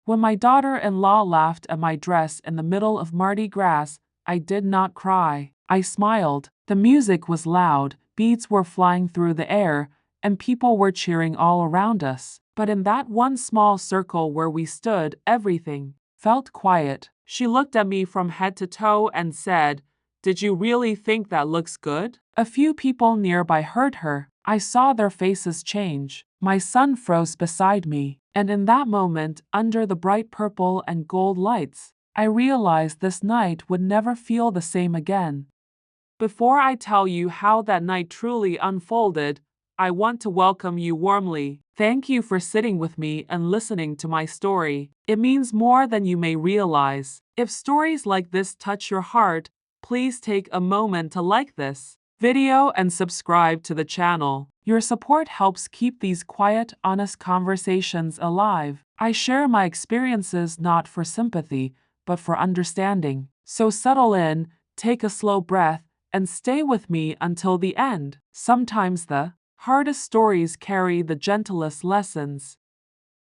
When my daughter-in-law laughed at my dress in the middle of Mardi Gras, I did not cry. I smiled. The music was loud, beads were flying through the air, and people were cheering all around us. But in that one small circle where we stood, everything felt quiet. She looked at me from head to toe and said, "Did you really think that looks good?" A few people nearby heard her. I saw their faces change. My son froze beside me, and in that moment, under the bright purple and gold lights, I realized this night would never feel the same again. Before I tell you how that night truly unfolded, I want to welcome you warmly. Thank you for sitting with me and listening to my story. It means more than you may realize. If stories like this touch your heart, please take a moment to like this video and subscribe to the channel. Your support helps keep these quiet, honest conversations alive. I share my experiences not for sympathy, but for understanding. So settle in, take a slow breath, and stay with me until the end. Sometimes the hardest stories carry the gentlest lessons.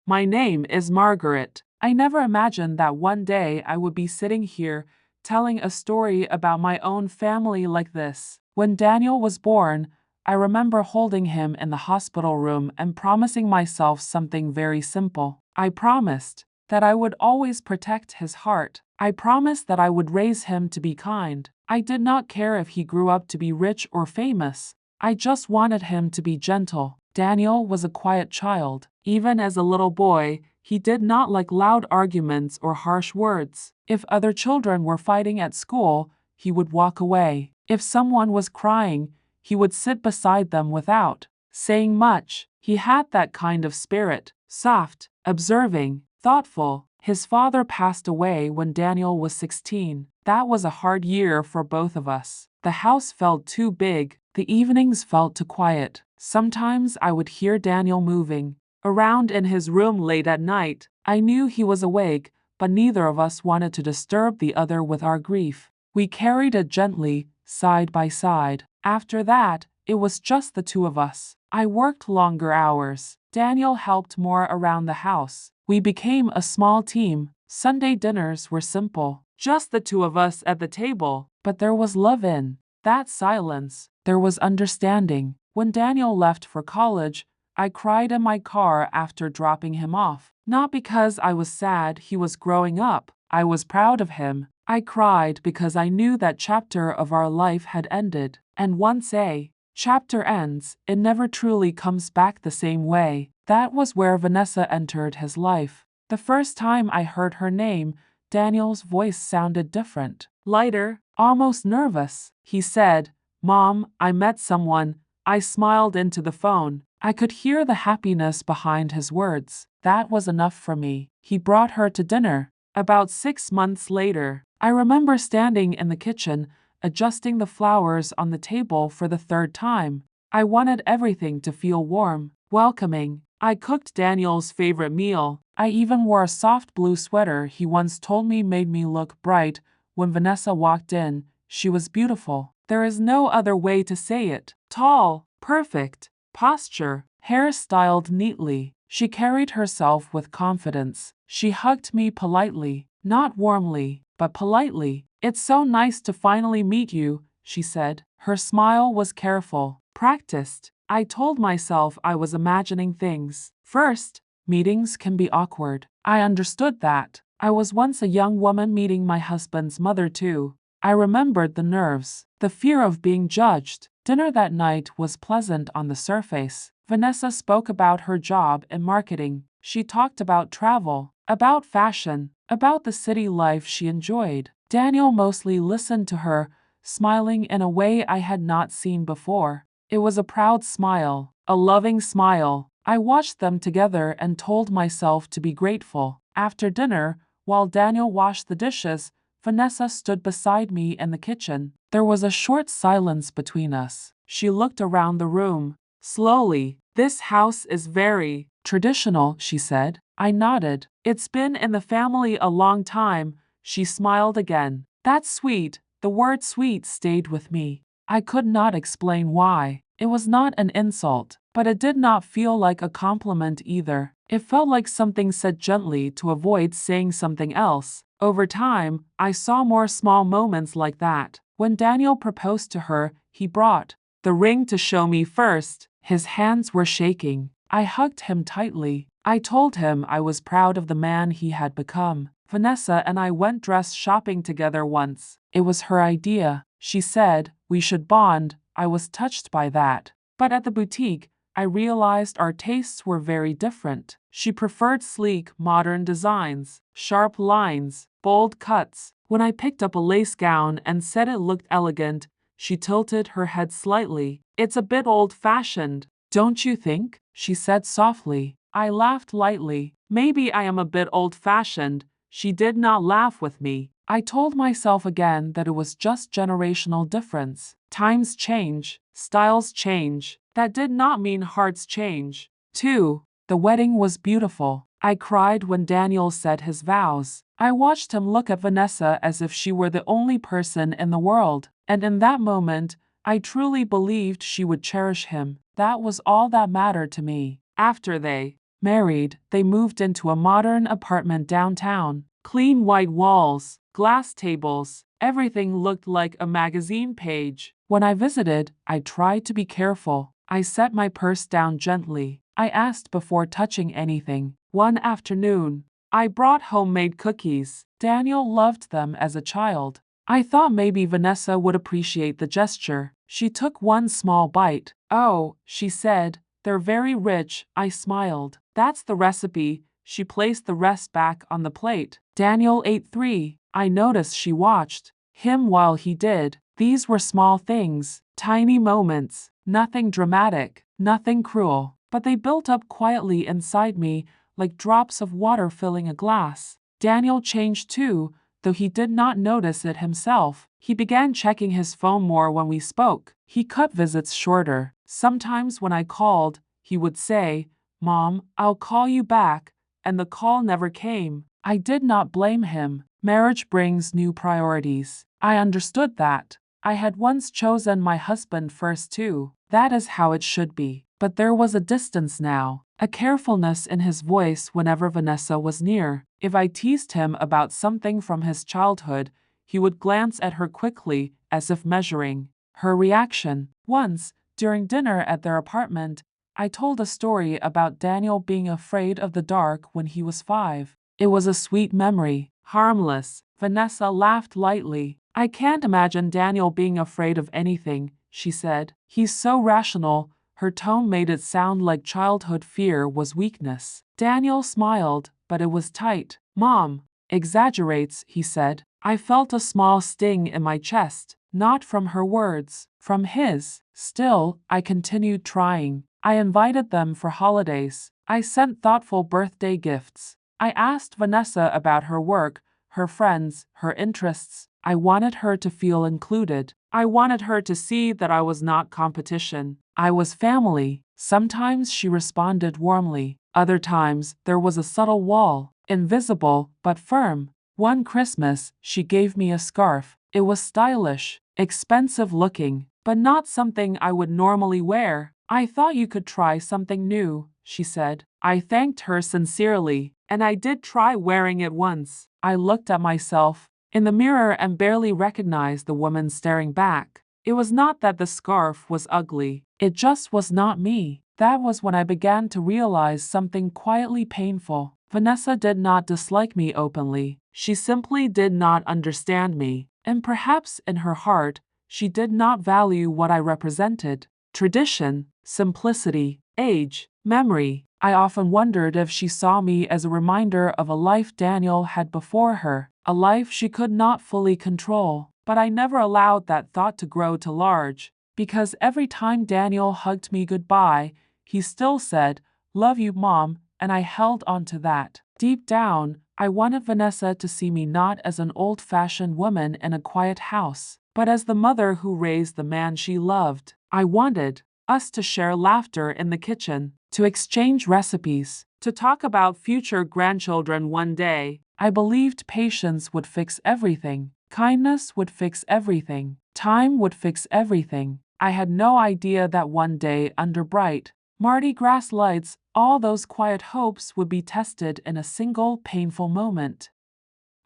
My name is Margaret. I never imagined that one day I would be sitting here telling a story about my own family like this. When Daniel was born, I remember holding him in the hospital room and promising myself something very simple. I promised that I would always protect his heart. I promised that I would raise him to be kind. I did not care if he grew up to be rich or famous. I just wanted him to be gentle. Daniel was a quiet child. Even as a little boy, he did not like loud arguments or harsh words. If other children were fighting at school, he would walk away. If someone was crying, he would sit beside them without saying much. He had that kind of spirit, soft, observing, thoughtful. His father passed away when Daniel was 16. That was a hard year for both of us. The house felt too big. The evenings felt too quiet. Sometimes I would hear Daniel moving around in his room late at night. I knew he was awake, but neither of us wanted to disturb the other with our grief. We carried it gently, side by side. After that, it was just the two of us. I worked longer hours. Daniel helped more around the house. We became a small team. Sunday dinners were simple, just the two of us at the table. But there was love in that silence. There was understanding. When Daniel left for college, I cried in my car after dropping him off. Not because I was sad he was growing up. I was proud of him. I cried because I knew that chapter of our life had ended. And once a chapter ends, it never truly comes back the same way. That was where Vanessa entered his life. The first time I heard her name, Daniel's voice sounded different. Lighter, almost nervous. He said, "Mom, I met someone." I smiled into the phone. I could hear the happiness behind his words. That was enough for me. He brought her to dinner. About 6 months later, I remember standing in the kitchen, adjusting the flowers on the table for the third time. I wanted everything to feel warm, welcoming. I cooked Daniel's favorite meal. I even wore a soft blue sweater he once told me made me look bright. When Vanessa walked in, she was beautiful. There is no other way to say it. Tall, perfect, posture, hair styled neatly. She carried herself with confidence. She hugged me politely, not warmly, but politely. "It's so nice to finally meet you," she said. Her smile was careful, practiced. I told myself I was imagining things. First, meetings can be awkward. I understood that. I was once a young woman meeting my husband's mother too. I remembered the nerves, the fear of being judged. Dinner that night was pleasant on the surface. Vanessa spoke about her job in marketing. She talked about travel, about fashion, about the city life she enjoyed. Daniel mostly listened to her, smiling in a way I had not seen before. It was a proud smile, a loving smile. I watched them together and told myself to be grateful. After dinner, while Daniel washed the dishes, Vanessa stood beside me in the kitchen. There was a short silence between us. She looked around the room. Slowly, "This house is very traditional," she said. I nodded. "It's been in the family a long time." She smiled again. "That's sweet." The word sweet stayed with me. I could not explain why. It was not an insult, but it did not feel like a compliment either. It felt like something said gently to avoid saying something else. Over time, I saw more small moments like that. When Daniel proposed to her, he brought the ring to show me first. His hands were shaking. I hugged him tightly. I told him I was proud of the man he had become. Vanessa and I went dress shopping together once. It was her idea. She said we should bond. I was touched by that. But at the boutique, I realized our tastes were very different. She preferred sleek, modern designs, sharp lines, bold cuts. When I picked up a lace gown and said it looked elegant, she tilted her head slightly. It's a bit old-fashioned, don't you think? She said softly. I laughed lightly. Maybe I am a bit old-fashioned. She did not laugh with me. I told myself again that it was just generational difference. Times change, styles change. That did not mean hearts change. 2. The wedding was beautiful. I cried when Daniel said his vows. I watched him look at Vanessa as if she were the only person in the world. And in that moment, I truly believed she would cherish him. That was all that mattered to me. After they married, they moved into a modern apartment downtown. Clean white walls, glass tables, everything looked like a magazine page. When I visited, I tried to be careful. I set my purse down gently. I asked before touching anything. One afternoon, I brought homemade cookies. Daniel loved them as a child. I thought maybe Vanessa would appreciate the gesture. She took one small bite. Oh, she said, they're very rich. I smiled. That's the recipe. She placed the rest back on the plate. Daniel ate 3. I noticed she watched him while he did. These were small things, tiny moments, nothing dramatic, nothing cruel, but they built up quietly inside me like drops of water filling a glass. Daniel changed too, though he did not notice it himself. He began checking his phone more when we spoke. He cut visits shorter. Sometimes when I called, he would say, "Mom, I'll call you back," and the call never came. I did not blame him. Marriage brings new priorities. I understood that. I had once chosen my husband first too. That is how it should be. But there was a distance now, a carefulness in his voice whenever Vanessa was near. If I teased him about something from his childhood, he would glance at her quickly, as if measuring her reaction. Once, during dinner at their apartment, I told a story about Daniel being afraid of the dark when he was 5. It was a sweet memory, harmless. Vanessa laughed lightly. I can't imagine Daniel being afraid of anything, she said. He's so rational. Her tone made it sound like childhood fear was weakness. Daniel smiled, but it was tight. Mom exaggerates, he said. I felt a small sting in my chest, not from her words, from his. Still, I continued trying. I invited them for holidays. I sent thoughtful birthday gifts. I asked Vanessa about her work, her friends, her interests. I wanted her to feel included. I wanted her to see that I was not competition. I was family. Sometimes she responded warmly. Other times, there was a subtle wall, invisible but firm. One Christmas, she gave me a scarf. It was stylish, expensive looking, but not something I would normally wear. I thought you could try something new, she said. I thanked her sincerely, and I did try wearing it once. I looked at myself in the mirror and barely recognized the woman staring back. It was not that the scarf was ugly. It just was not me. That was when I began to realize something quietly painful. Vanessa did not dislike me openly. She simply did not understand me. And perhaps in her heart, she did not value what I represented. Tradition, simplicity, age, memory. I often wondered if she saw me as a reminder of a life Daniel had before her, a life she could not fully control. But I never allowed that thought to grow too large, because every time Daniel hugged me goodbye, he still said, "Love you, Mom," and I held on to that. Deep down, I wanted Vanessa to see me not as an old-fashioned woman in a quiet house, but as the mother who raised the man she loved. I wanted us to share laughter in the kitchen, to exchange recipes, to talk about future grandchildren one day. I believed patience would fix everything, kindness would fix everything, time would fix everything. I had no idea that one day, under bright Mardi Gras lights, all those quiet hopes would be tested in a single painful moment.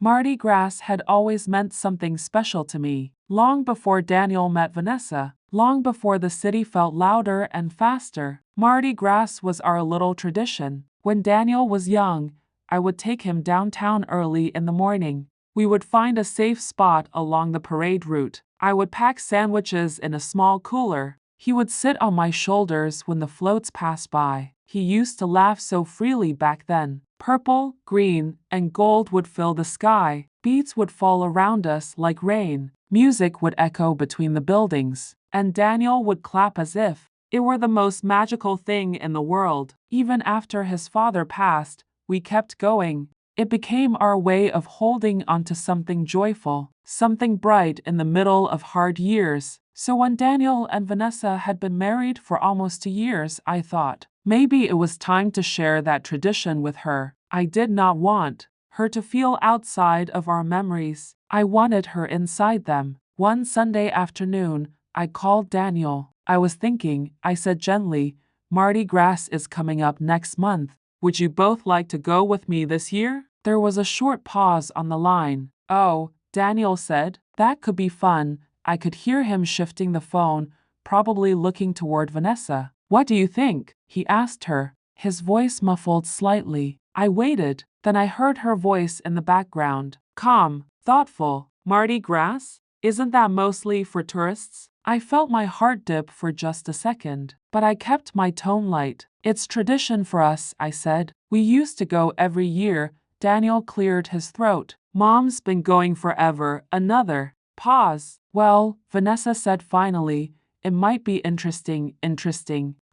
Mardi Gras had always meant something special to me, long before Daniel met Vanessa, long before the city felt louder and faster. Mardi Gras was our little tradition. When Daniel was young, I would take him downtown early in the morning. We would find a safe spot along the parade route. I would pack sandwiches in a small cooler. He would sit on my shoulders when the floats passed by. He used to laugh so freely back then. Purple, green, and gold would fill the sky. Beats would fall around us like rain. Music would echo between the buildings. And Daniel would clap as if it were the most magical thing in the world. Even after his father passed, we kept going. It became our way of holding onto something joyful, something bright in the middle of hard years. So when Daniel and Vanessa had been married for almost 2 years, I thought, maybe it was time to share that tradition with her. I did not want her to feel outside of our memories. I wanted her inside them. One Sunday afternoon, I called Daniel. I was thinking, I said gently, Mardi Gras is coming up next month. Would you both like to go with me this year? There was a short pause on the line. Oh, Daniel said, that could be fun. I could hear him shifting the phone, probably looking toward Vanessa. What do you think? He asked her, his voice muffled slightly. I waited, then I heard her voice in the background. Calm, thoughtful. Mardi Gras? Isn't that mostly for tourists? I felt my heart dip for just a second, but I kept my tone light. It's tradition for us, I said. We used to go every year. Daniel cleared his throat. Mom's been going forever. Another pause. Well, Vanessa said finally, it might be interesting.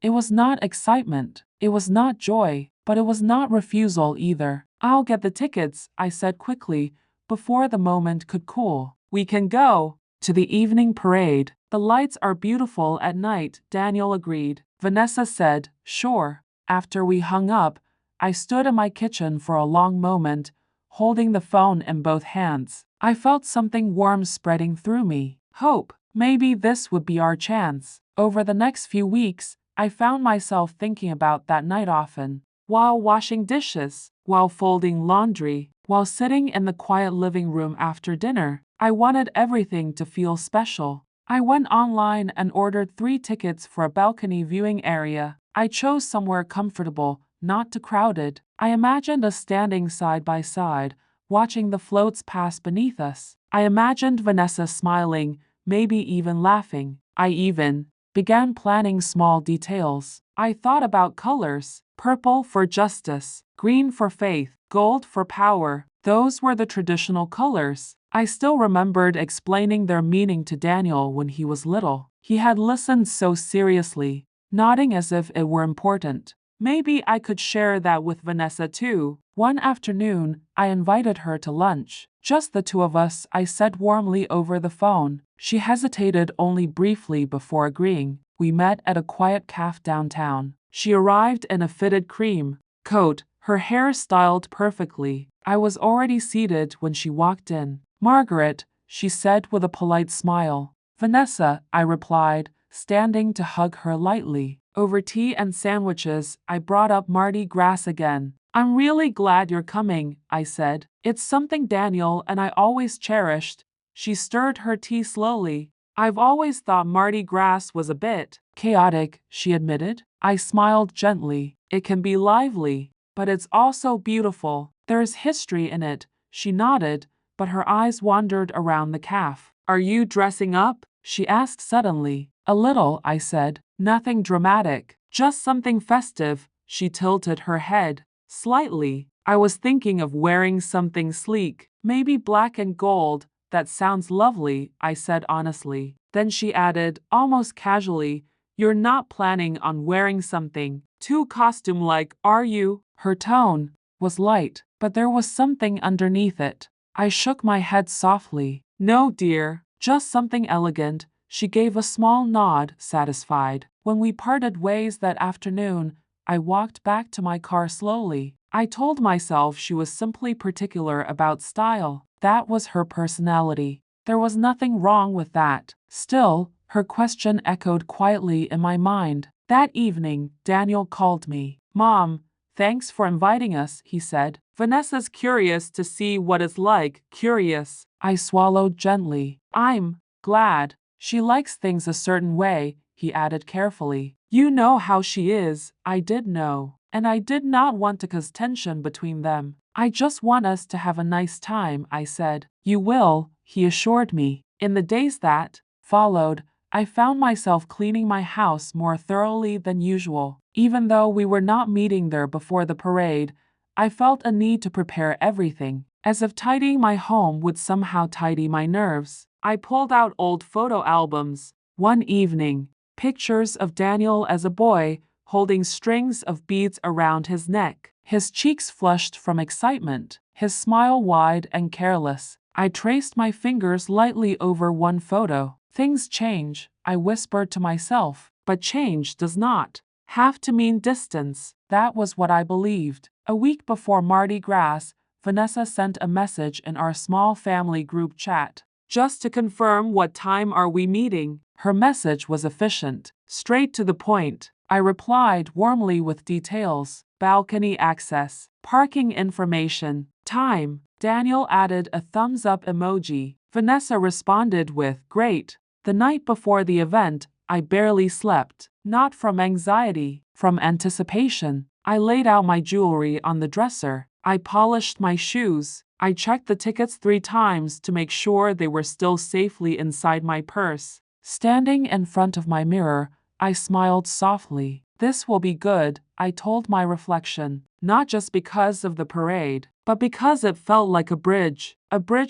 It was not excitement. It was not joy, but it was not refusal either. I'll get the tickets, I said quickly, before the moment could cool. We can go to the evening parade. The lights are beautiful at night, Daniel agreed. Vanessa said, sure. After we hung up, I stood in my kitchen for a long moment, holding the phone in both hands. I felt something warm spreading through me. Hope. Maybe this would be our chance. Over the next few weeks, I found myself thinking about that night often. While washing dishes, while folding laundry, while sitting in the quiet living room after dinner, I wanted everything to feel special. I went online and ordered 3 tickets for a balcony viewing area. I chose somewhere comfortable, not too crowded. I imagined us standing side by side, watching the floats pass beneath us. I imagined Vanessa smiling, maybe even laughing. I even began planning small details. I thought about colors: purple for justice, green for faith, gold for power. Those were the traditional colors. I still remembered explaining their meaning to Daniel when he was little. He had listened so seriously, nodding as if it were important. Maybe I could share that with Vanessa too. One afternoon, I invited her to lunch. Just the two of us, I said warmly over the phone. She hesitated only briefly before agreeing. We met at a quiet cafe downtown. She arrived in a fitted cream coat, her hair styled perfectly. I was already seated when she walked in. Margaret, she said with a polite smile. Vanessa, I replied, standing to hug her lightly. Over tea and sandwiches, I brought up Mardi Gras again. I'm really glad you're coming, I said. It's something Daniel and I always cherished. She stirred her tea slowly. I've always thought Mardi Gras was a bit chaotic, she admitted. I smiled gently. It can be lively, but it's also beautiful. There's history in it. She nodded, but her eyes wandered around the cafe. Are you dressing up? She asked suddenly. A little, I said. Nothing dramatic, just something festive. She tilted her head slightly. I was thinking of wearing something sleek, maybe black and gold. That sounds lovely, I said honestly. Then she added, almost casually, you're not planning on wearing something too costume-like, are you? Her tone was light, but there was something underneath it. I shook my head softly. No, dear, just something elegant. She gave a small nod, satisfied. When we parted ways that afternoon, I walked back to my car slowly. I told myself she was simply particular about style. That was her personality. There was nothing wrong with that. Still, Her question echoed quietly in my mind. That evening, Daniel called me. Mom, thanks for inviting us, he said. Vanessa's curious to see what it's like. Curious. I swallowed gently. I'm glad. She likes things a certain way, he added carefully. You know how she is. I did know. And I did not want to cause tension between them. I just want us to have a nice time, I said. You will, he assured me. In the days that followed, I found myself cleaning my house more thoroughly than usual. Even though we were not meeting there before the parade, I felt a need to prepare everything, as if tidying my home would somehow tidy my nerves. I pulled out old photo albums. One evening, pictures of Daniel as a boy, holding strings of beads around his neck, his cheeks flushed from excitement, his smile wide and careless. I traced my fingers lightly over one photo. Things change, I whispered to myself, but change does not have to mean distance. That was what I believed. A week before Mardi Gras, Vanessa sent a message in our small family group chat. Just to confirm, what time are we meeting? Her message was efficient, straight to the point. I replied warmly with details: balcony access, parking information, time. Daniel added a thumbs up emoji. Vanessa responded with, great. The night before the event, I barely slept. Not from anxiety, from anticipation. I laid out my jewelry on the dresser. I polished my shoes. I checked the tickets 3 times to make sure they were still safely inside my purse. Standing in front of my mirror, I smiled softly. This will be good, I told my reflection, not just because of the parade, but because it felt like a bridge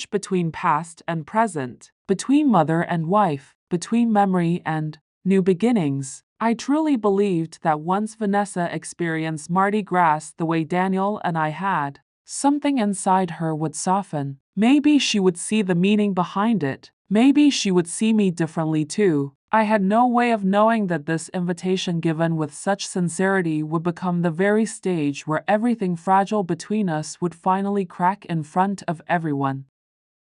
between past and present, between mother and wife, between memory and new beginnings. I truly believed that once Vanessa experienced Mardi Gras the way Daniel and I had, something inside her would soften. Maybe she would see the meaning behind it. Maybe she would see me differently too. I had no way of knowing that this invitation given with such sincerity would become the very stage where everything fragile between us would finally crack in front of everyone.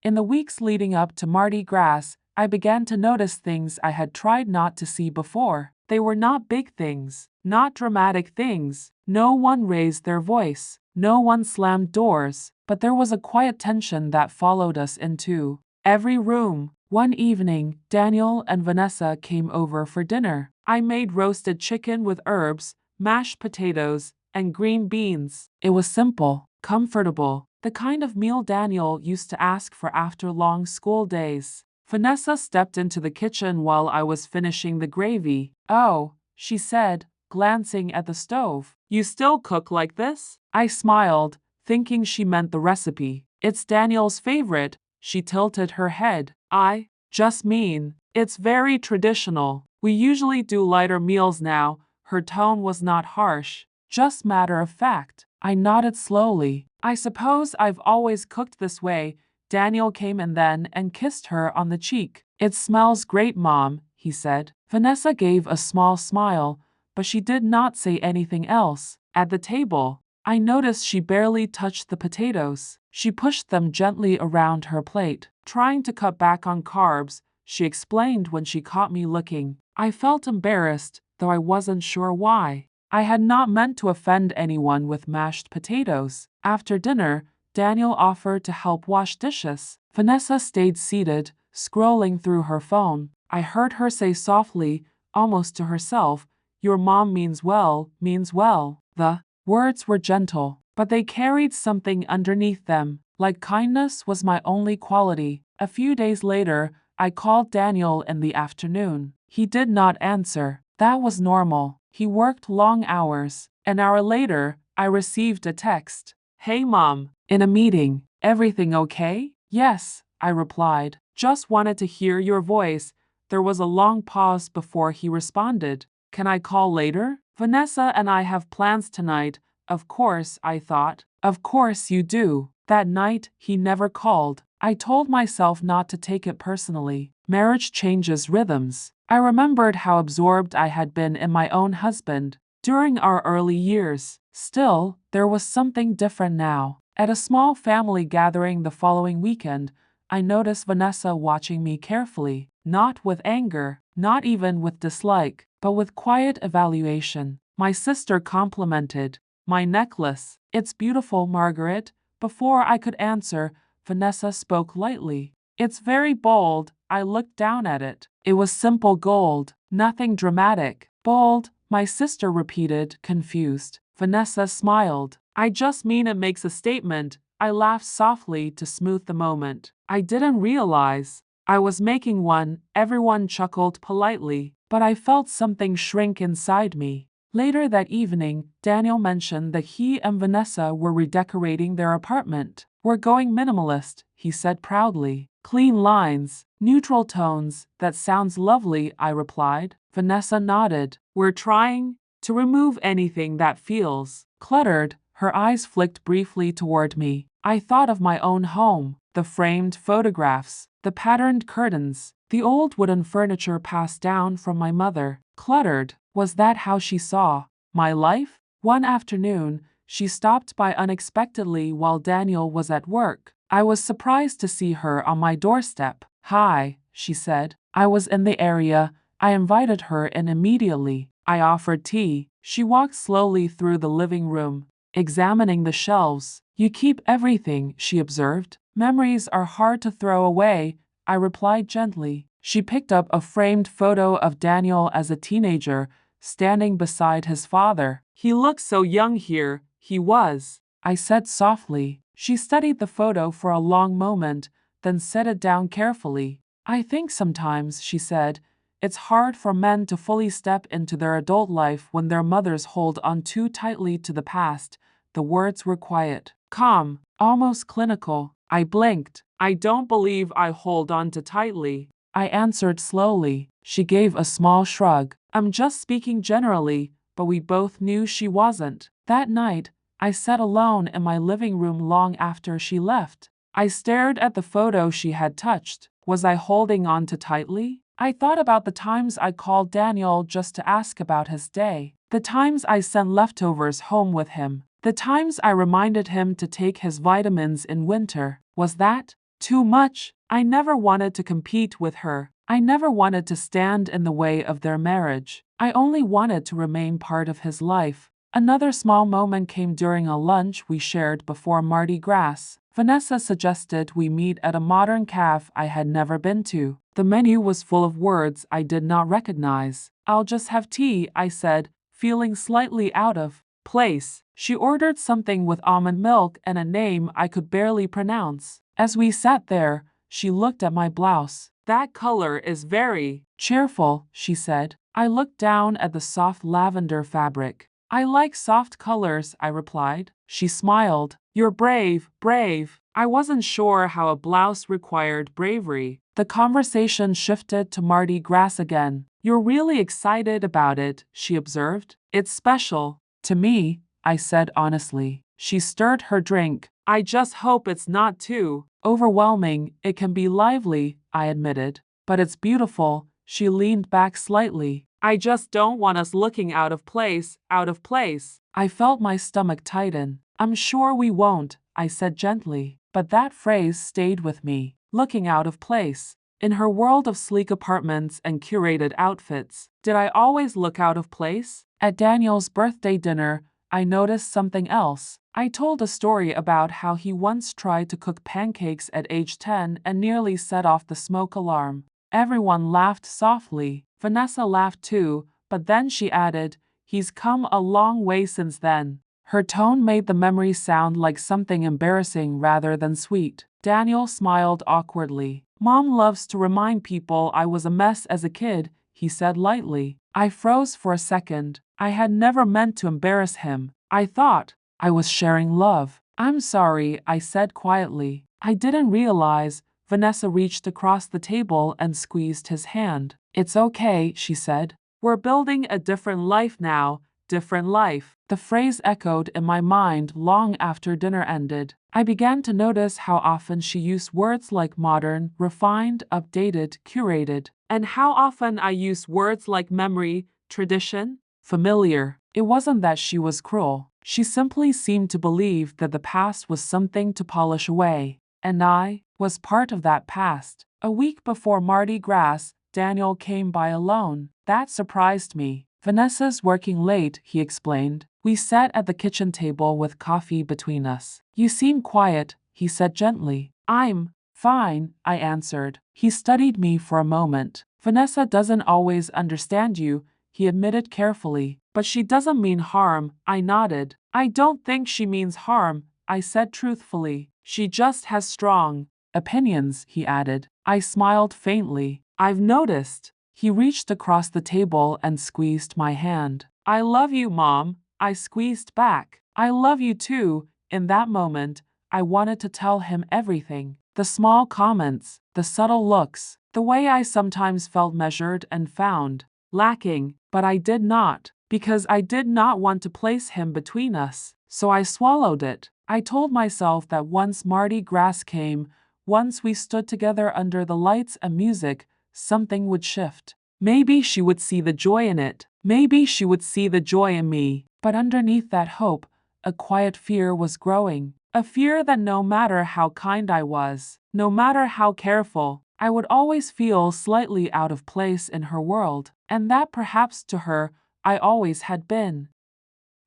In the weeks leading up to Mardi Gras, I began to notice things I had tried not to see before. They were not big things, not dramatic things. No one raised their voice. No one slammed doors, but there was a quiet tension that followed us into every room. One evening, Daniel and Vanessa came over for dinner. I made roasted chicken with herbs, mashed potatoes, and green beans. It was simple, comfortable, the kind of meal Daniel used to ask for after long school days. Vanessa stepped into the kitchen while I was finishing the gravy. Oh, she said, glancing at the stove. You still cook like this? I smiled, thinking she meant the recipe. It's Daniel's favorite. She tilted her head. I just mean, it's very traditional. We usually do lighter meals now. Her tone was not harsh, just matter of fact. I nodded slowly. I suppose I've always cooked this way. Daniel came in then and kissed her on the cheek. It smells great, Mom, he said. Vanessa gave a small smile, but she did not say anything else. At the table, I noticed she barely touched the potatoes. She pushed them gently around her plate, trying to cut back on carbs, she explained when she caught me looking. I felt embarrassed, though I wasn't sure why. I had not meant to offend anyone with mashed potatoes. After dinner, Daniel offered to help wash dishes. Vanessa stayed seated, scrolling through her phone. I heard her say softly, almost to herself, "Your mom means well, means well." The words were gentle, but they carried something underneath them, like kindness was my only quality. A few days later, I called Daniel in the afternoon. He did not answer. That was normal. He worked long hours. An hour later, I received a text. "Hey Mom, in a meeting. Everything okay?" "Yes," I replied. "Just wanted to hear your voice." There was a long pause before he responded. "Can I call later? Vanessa and I have plans tonight." Of course, I thought. Of course you do. That night, he never called. I told myself not to take it personally. Marriage changes rhythms. I remembered how absorbed I had been in my own husband during our early years. Still, there was something different now. At a small family gathering the following weekend, I noticed Vanessa watching me carefully, not with anger, not even with dislike, but with quiet evaluation. My sister complimented my necklace. It's beautiful, Margaret. Before I could answer, Vanessa spoke lightly. It's very bold. I looked down at it. It was simple gold, nothing dramatic. Bold, my sister repeated, confused. Vanessa smiled. I just mean it makes a statement. I laughed softly to smooth the moment. I didn't realize I was making one. Everyone chuckled politely, but I felt something shrink inside me. Later that evening, Daniel mentioned that he and Vanessa were redecorating their apartment. We're going minimalist, he said proudly. Clean lines, neutral tones, that sounds lovely, I replied. Vanessa nodded. We're trying to remove anything that feels cluttered. Her eyes flicked briefly toward me. I thought of my own home, the framed photographs, the patterned curtains, the old wooden furniture passed down from my mother. Cluttered. Was that how she saw my life? One afternoon, she stopped by unexpectedly while Daniel was at work. I was surprised to see her on my doorstep. Hi, she said. I was in the area. I invited her in immediately. I offered tea. She walked slowly through the living room, examining the shelves. You keep everything, she observed. Memories are hard to throw away, I replied gently. She picked up a framed photo of Daniel as a teenager, standing beside his father. He looks so young here, he was, I said softly. She studied the photo for a long moment, then set it down carefully. I think sometimes, she said, it's hard for men to fully step into their adult life when their mothers hold on too tightly to the past. The words were quiet, calm, almost clinical. I blinked. I don't believe I hold on too tightly, I answered slowly. She gave a small shrug. I'm just speaking generally, but we both knew she wasn't. That night, I sat alone in my living room long after she left. I stared at the photo she had touched. Was I holding on too tightly? I thought about the times I called Daniel just to ask about his day, the times I sent leftovers home with him, the times I reminded him to take his vitamins in winter. Was that too much? I never wanted to compete with her. I never wanted to stand in the way of their marriage. I only wanted to remain part of his life. Another small moment came during a lunch we shared before Mardi Gras. Vanessa suggested we meet at a modern cafe I had never been to. The menu was full of words I did not recognize. I'll just have tea, I said, feeling slightly out of place. She ordered something with almond milk and a name I could barely pronounce. As we sat there, she looked at my blouse. That color is very cheerful, she said. I looked down at the soft lavender fabric. I like soft colors, I replied. She smiled. You're brave, brave. I wasn't sure how a blouse required bravery. The conversation shifted to Mardi Gras again. You're really excited about it, she observed. It's special to me, I said honestly. She stirred her drink. I just hope it's not too overwhelming. It can be lively, I admitted. But it's beautiful. She leaned back slightly. I just don't want us looking out of place, out of place. I felt my stomach tighten. I'm sure we won't, I said gently. But that phrase stayed with me. Looking out of place. In her world of sleek apartments and curated outfits, did I always look out of place? At Daniel's birthday dinner, I noticed something else. I told a story about how he once tried to cook pancakes at age 10 and nearly set off the smoke alarm. Everyone laughed softly. Vanessa laughed too, but then she added, he's come a long way since then. Her tone made the memory sound like something embarrassing rather than sweet. Daniel smiled awkwardly. Mom loves to remind people I was a mess as a kid, he said lightly. I froze for a second. I had never meant to embarrass him. I thought I was sharing love. I'm sorry, I said quietly. I didn't realize. Vanessa reached across the table and squeezed his hand. It's okay, she said. We're building a different life now, different life. The phrase echoed in my mind long after dinner ended. I began to notice how often she used words like modern, refined, updated, curated, and how often I used words like memory, tradition, familiar. It wasn't that she was cruel. She simply seemed to believe that the past was something to polish away. And I was part of that past. A week before Mardi Gras, Daniel came by alone. That surprised me. Vanessa's working late, he explained. We sat at the kitchen table with coffee between us. You seem quiet, he said gently. I'm fine, I answered. He studied me for a moment. Vanessa doesn't always understand you, he admitted carefully. But she doesn't mean harm, I nodded. I don't think she means harm, I said truthfully. She just has strong opinions, he added. I smiled faintly. I've noticed. He reached across the table and squeezed my hand. I love you, Mom, I squeezed back. I love you too. In that moment, I wanted to tell him everything. The small comments, the subtle looks, the way I sometimes felt measured and found lacking, but I did not, because I did not want to place him between us. So I swallowed it. I told myself that once Mardi Gras came, once we stood together under the lights and music, something would shift. Maybe she would see the joy in it. Maybe she would see the joy in me. But underneath that hope, a quiet fear was growing. A fear that no matter how kind I was, no matter how careful, I would always feel slightly out of place in her world, and that perhaps to her, I always had been.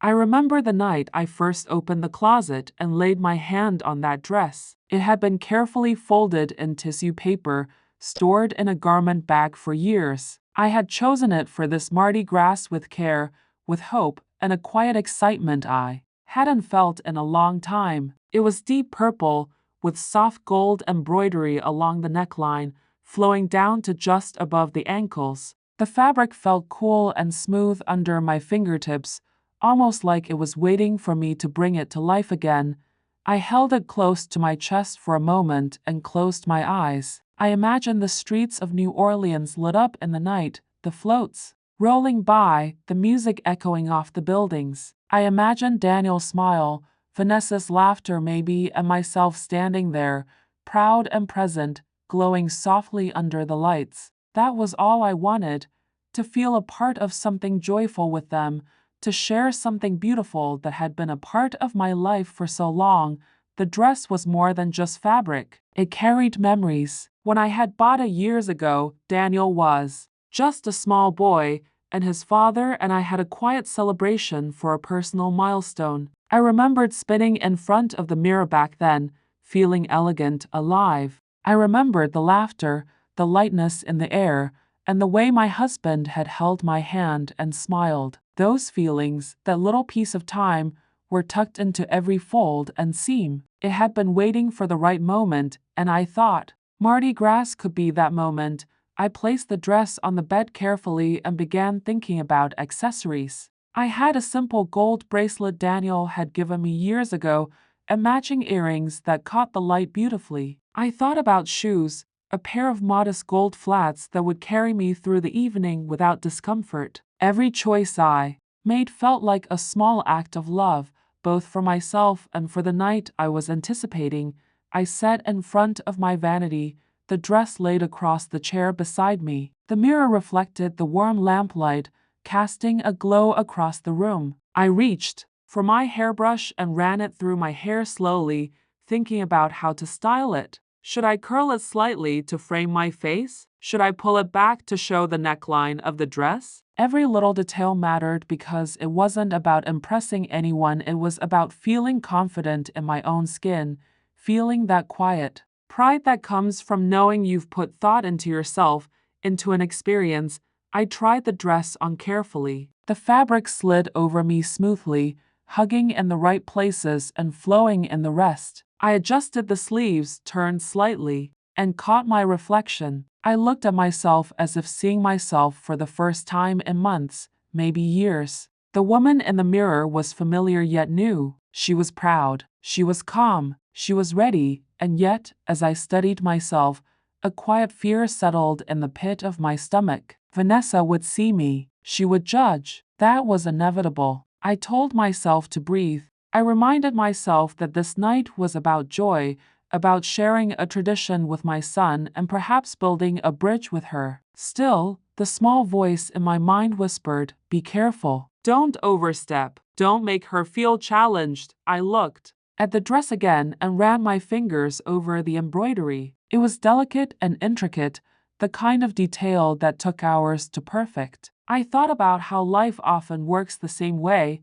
I remember the night I first opened the closet and laid my hand on that dress. It had been carefully folded in tissue paper, stored in a garment bag for years. I had chosen it for this Mardi Gras with care, with hope, and a quiet excitement I hadn't felt in a long time. It was deep purple, with soft gold embroidery along the neckline, flowing down to just above the ankles. The fabric felt cool and smooth under my fingertips, almost like it was waiting for me to bring it to life again. I held it close to my chest for a moment and closed my eyes. I imagined the streets of New Orleans lit up in the night, the floats rolling by, the music echoing off the buildings. I imagined Daniel's smile, Vanessa's laughter maybe, and myself standing there, proud and present, glowing softly under the lights. That was all I wanted, to feel a part of something joyful with them, to share something beautiful that had been a part of my life for so long. The dress was more than just fabric. It carried memories. When I had bought it years ago, Daniel was just a small boy, and his father and I had a quiet celebration for a personal milestone. I remembered spinning in front of the mirror back then, feeling elegant, alive. I remembered the laughter, the lightness in the air, and the way my husband had held my hand and smiled. Those feelings, that little piece of time, were tucked into every fold and seam. It had been waiting for the right moment, and I thought Mardi Gras could be that moment. I placed the dress on the bed carefully and began thinking about accessories. I had a simple gold bracelet Daniel had given me years ago, and matching earrings that caught the light beautifully. I thought about shoes, a pair of modest gold flats that would carry me through the evening without discomfort. Every choice I made felt like a small act of love, both for myself and for the night I was anticipating. I sat in front of my vanity, the dress laid across the chair beside me. The mirror reflected the warm lamplight, casting a glow across the room. I reached for my hairbrush and ran it through my hair slowly, thinking about how to style it. Should I curl it slightly to frame my face? Should I pull it back to show the neckline of the dress? Every little detail mattered because it wasn't about impressing anyone, it was about feeling confident in my own skin, feeling that quiet pride that comes from knowing you've put thought into yourself, into an experience. I tried the dress on carefully. The fabric slid over me smoothly, hugging in the right places and flowing in the rest. I adjusted the sleeves, turned slightly, and caught my reflection. I looked at myself as if seeing myself for the first time in months, maybe years. The woman in the mirror was familiar yet new. She was proud. She was calm. She was ready. And yet, as I studied myself, a quiet fear settled in the pit of my stomach. Vanessa would see me. She would judge. That was inevitable. I told myself to breathe. I reminded myself that this night was about joy, about sharing a tradition with my son and perhaps building a bridge with her. Still, the small voice in my mind whispered, "Be careful. Don't overstep. Don't make her feel challenged." I looked at the dress again and ran my fingers over the embroidery. It was delicate and intricate, the kind of detail that took hours to perfect. I thought about how life often works the same way,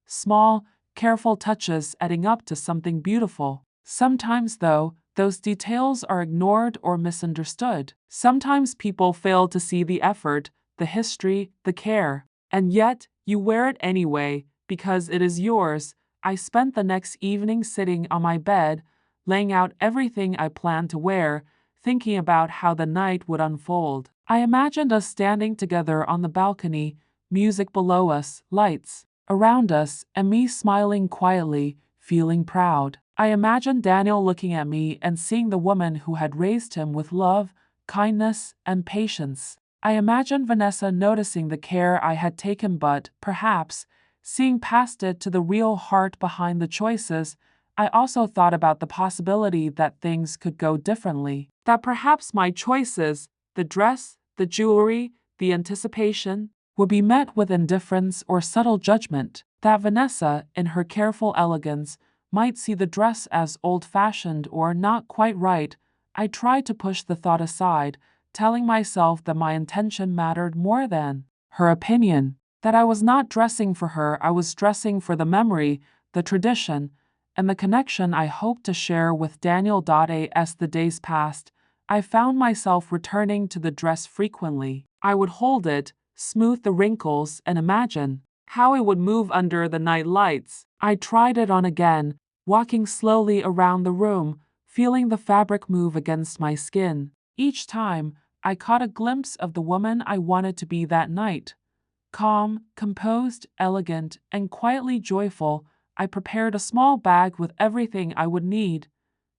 small, careful touches adding up to something beautiful. Sometimes, though, those details are ignored or misunderstood. Sometimes people fail to see the effort, the history, the care. And yet, you wear it anyway, because it is yours. I spent the next evening sitting on my bed, laying out everything I planned to wear, thinking about how the night would unfold. I imagined us standing together on the balcony, music below us, lights around us, and me smiling quietly, feeling proud. I imagined Daniel looking at me and seeing the woman who had raised him with love, kindness, and patience. I imagined Vanessa noticing the care I had taken, but, perhaps, seeing past it to the real heart behind the choices. I also thought about the possibility that things could go differently. That perhaps my choices, the dress, the jewelry, the anticipation, would be met with indifference or subtle judgment. That Vanessa, in her careful elegance, might see the dress as old-fashioned or not quite right. I tried to push the thought aside, telling myself that my intention mattered more than her opinion. That I was not dressing for her, I was dressing for the memory, the tradition, and the connection I hoped to share with Daniel. As the days passed, I found myself returning to the dress frequently. I would hold it, smooth the wrinkles, and imagine how it would move under the night lights. I tried it on again, walking slowly around the room, feeling the fabric move against my skin. Each time, I caught a glimpse of the woman I wanted to be that night. Calm, composed, elegant, and quietly joyful. I prepared a small bag with everything I would need: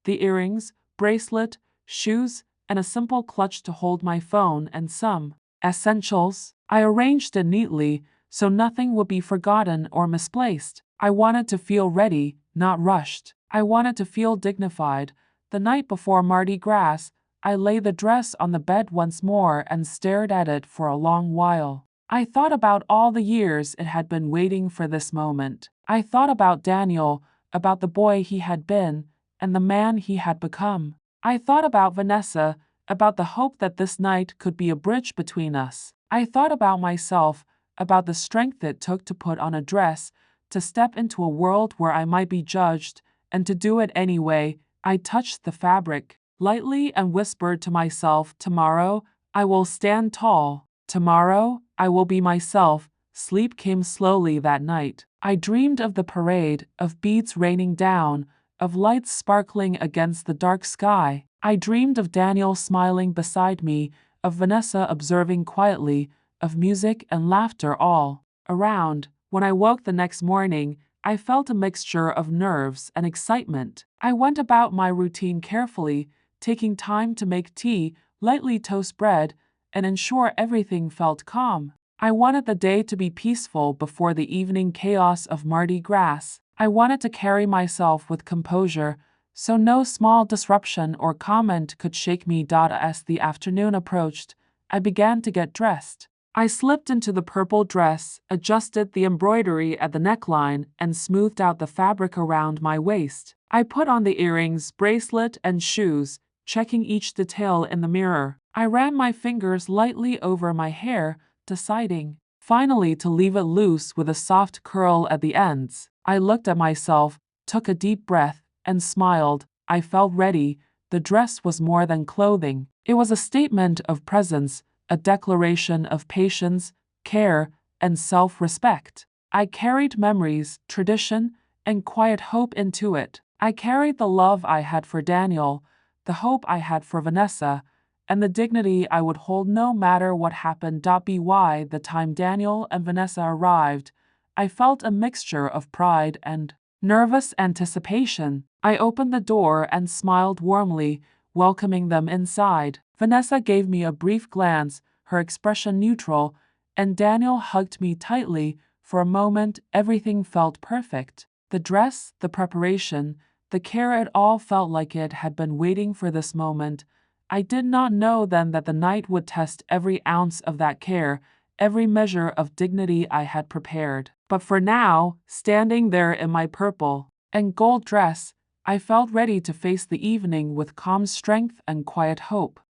the earrings, bracelet, shoes, and a simple clutch to hold my phone and some essentials. I arranged it neatly so nothing would be forgotten or misplaced. I wanted to feel ready, not rushed. I wanted to feel dignified. The night before Mardi Gras, I laid the dress on the bed once more and stared at it for a long while. I thought about all the years it had been waiting for this moment. I thought about Daniel, about the boy he had been, and the man he had become. I thought about Vanessa, about the hope that this night could be a bridge between us. I thought about myself, about the strength it took to put on a dress, to step into a world where I might be judged, and to do it anyway. I touched the fabric lightly and whispered to myself, tomorrow, I will stand tall. Tomorrow, I will be myself. Sleep came slowly that night. I dreamed of the parade, of beads raining down, of lights sparkling against the dark sky. I dreamed of Daniel smiling beside me, of Vanessa observing quietly, of music and laughter all around. When I woke the next morning, I felt a mixture of nerves and excitement. I went about my routine carefully, taking time to make tea, lightly toast bread, and ensure everything felt calm. I wanted the day to be peaceful before the evening chaos of Mardi Gras. I wanted to carry myself with composure, so no small disruption or comment could shake me. As the afternoon approached, I began to get dressed. I slipped into the purple dress, adjusted the embroidery at the neckline, and smoothed out the fabric around my waist. I put on the earrings, bracelet, and shoes, checking each detail in the mirror. I ran my fingers lightly over my hair, deciding finally to leave it loose with a soft curl at the ends. I looked at myself, took a deep breath, and smiled. I felt ready. The dress was more than clothing. It was a statement of presence, a declaration of patience, care, and self-respect. I carried memories, tradition, and quiet hope into it. I carried the love I had for Daniel, the hope I had for Vanessa, and the dignity I would hold no matter what happened. By the time Daniel and Vanessa arrived, I felt a mixture of pride and nervous anticipation. I opened the door and smiled warmly, welcoming them inside. Vanessa gave me a brief glance, her expression neutral, and Daniel hugged me tightly. For a moment, everything felt perfect. The dress, the preparation, the care, it all felt like it had been waiting for this moment. I did not know then that the night would test every ounce of that care, every measure of dignity I had prepared. But for now, standing there in my purple and gold dress, I felt ready to face the evening with calm strength and quiet hope.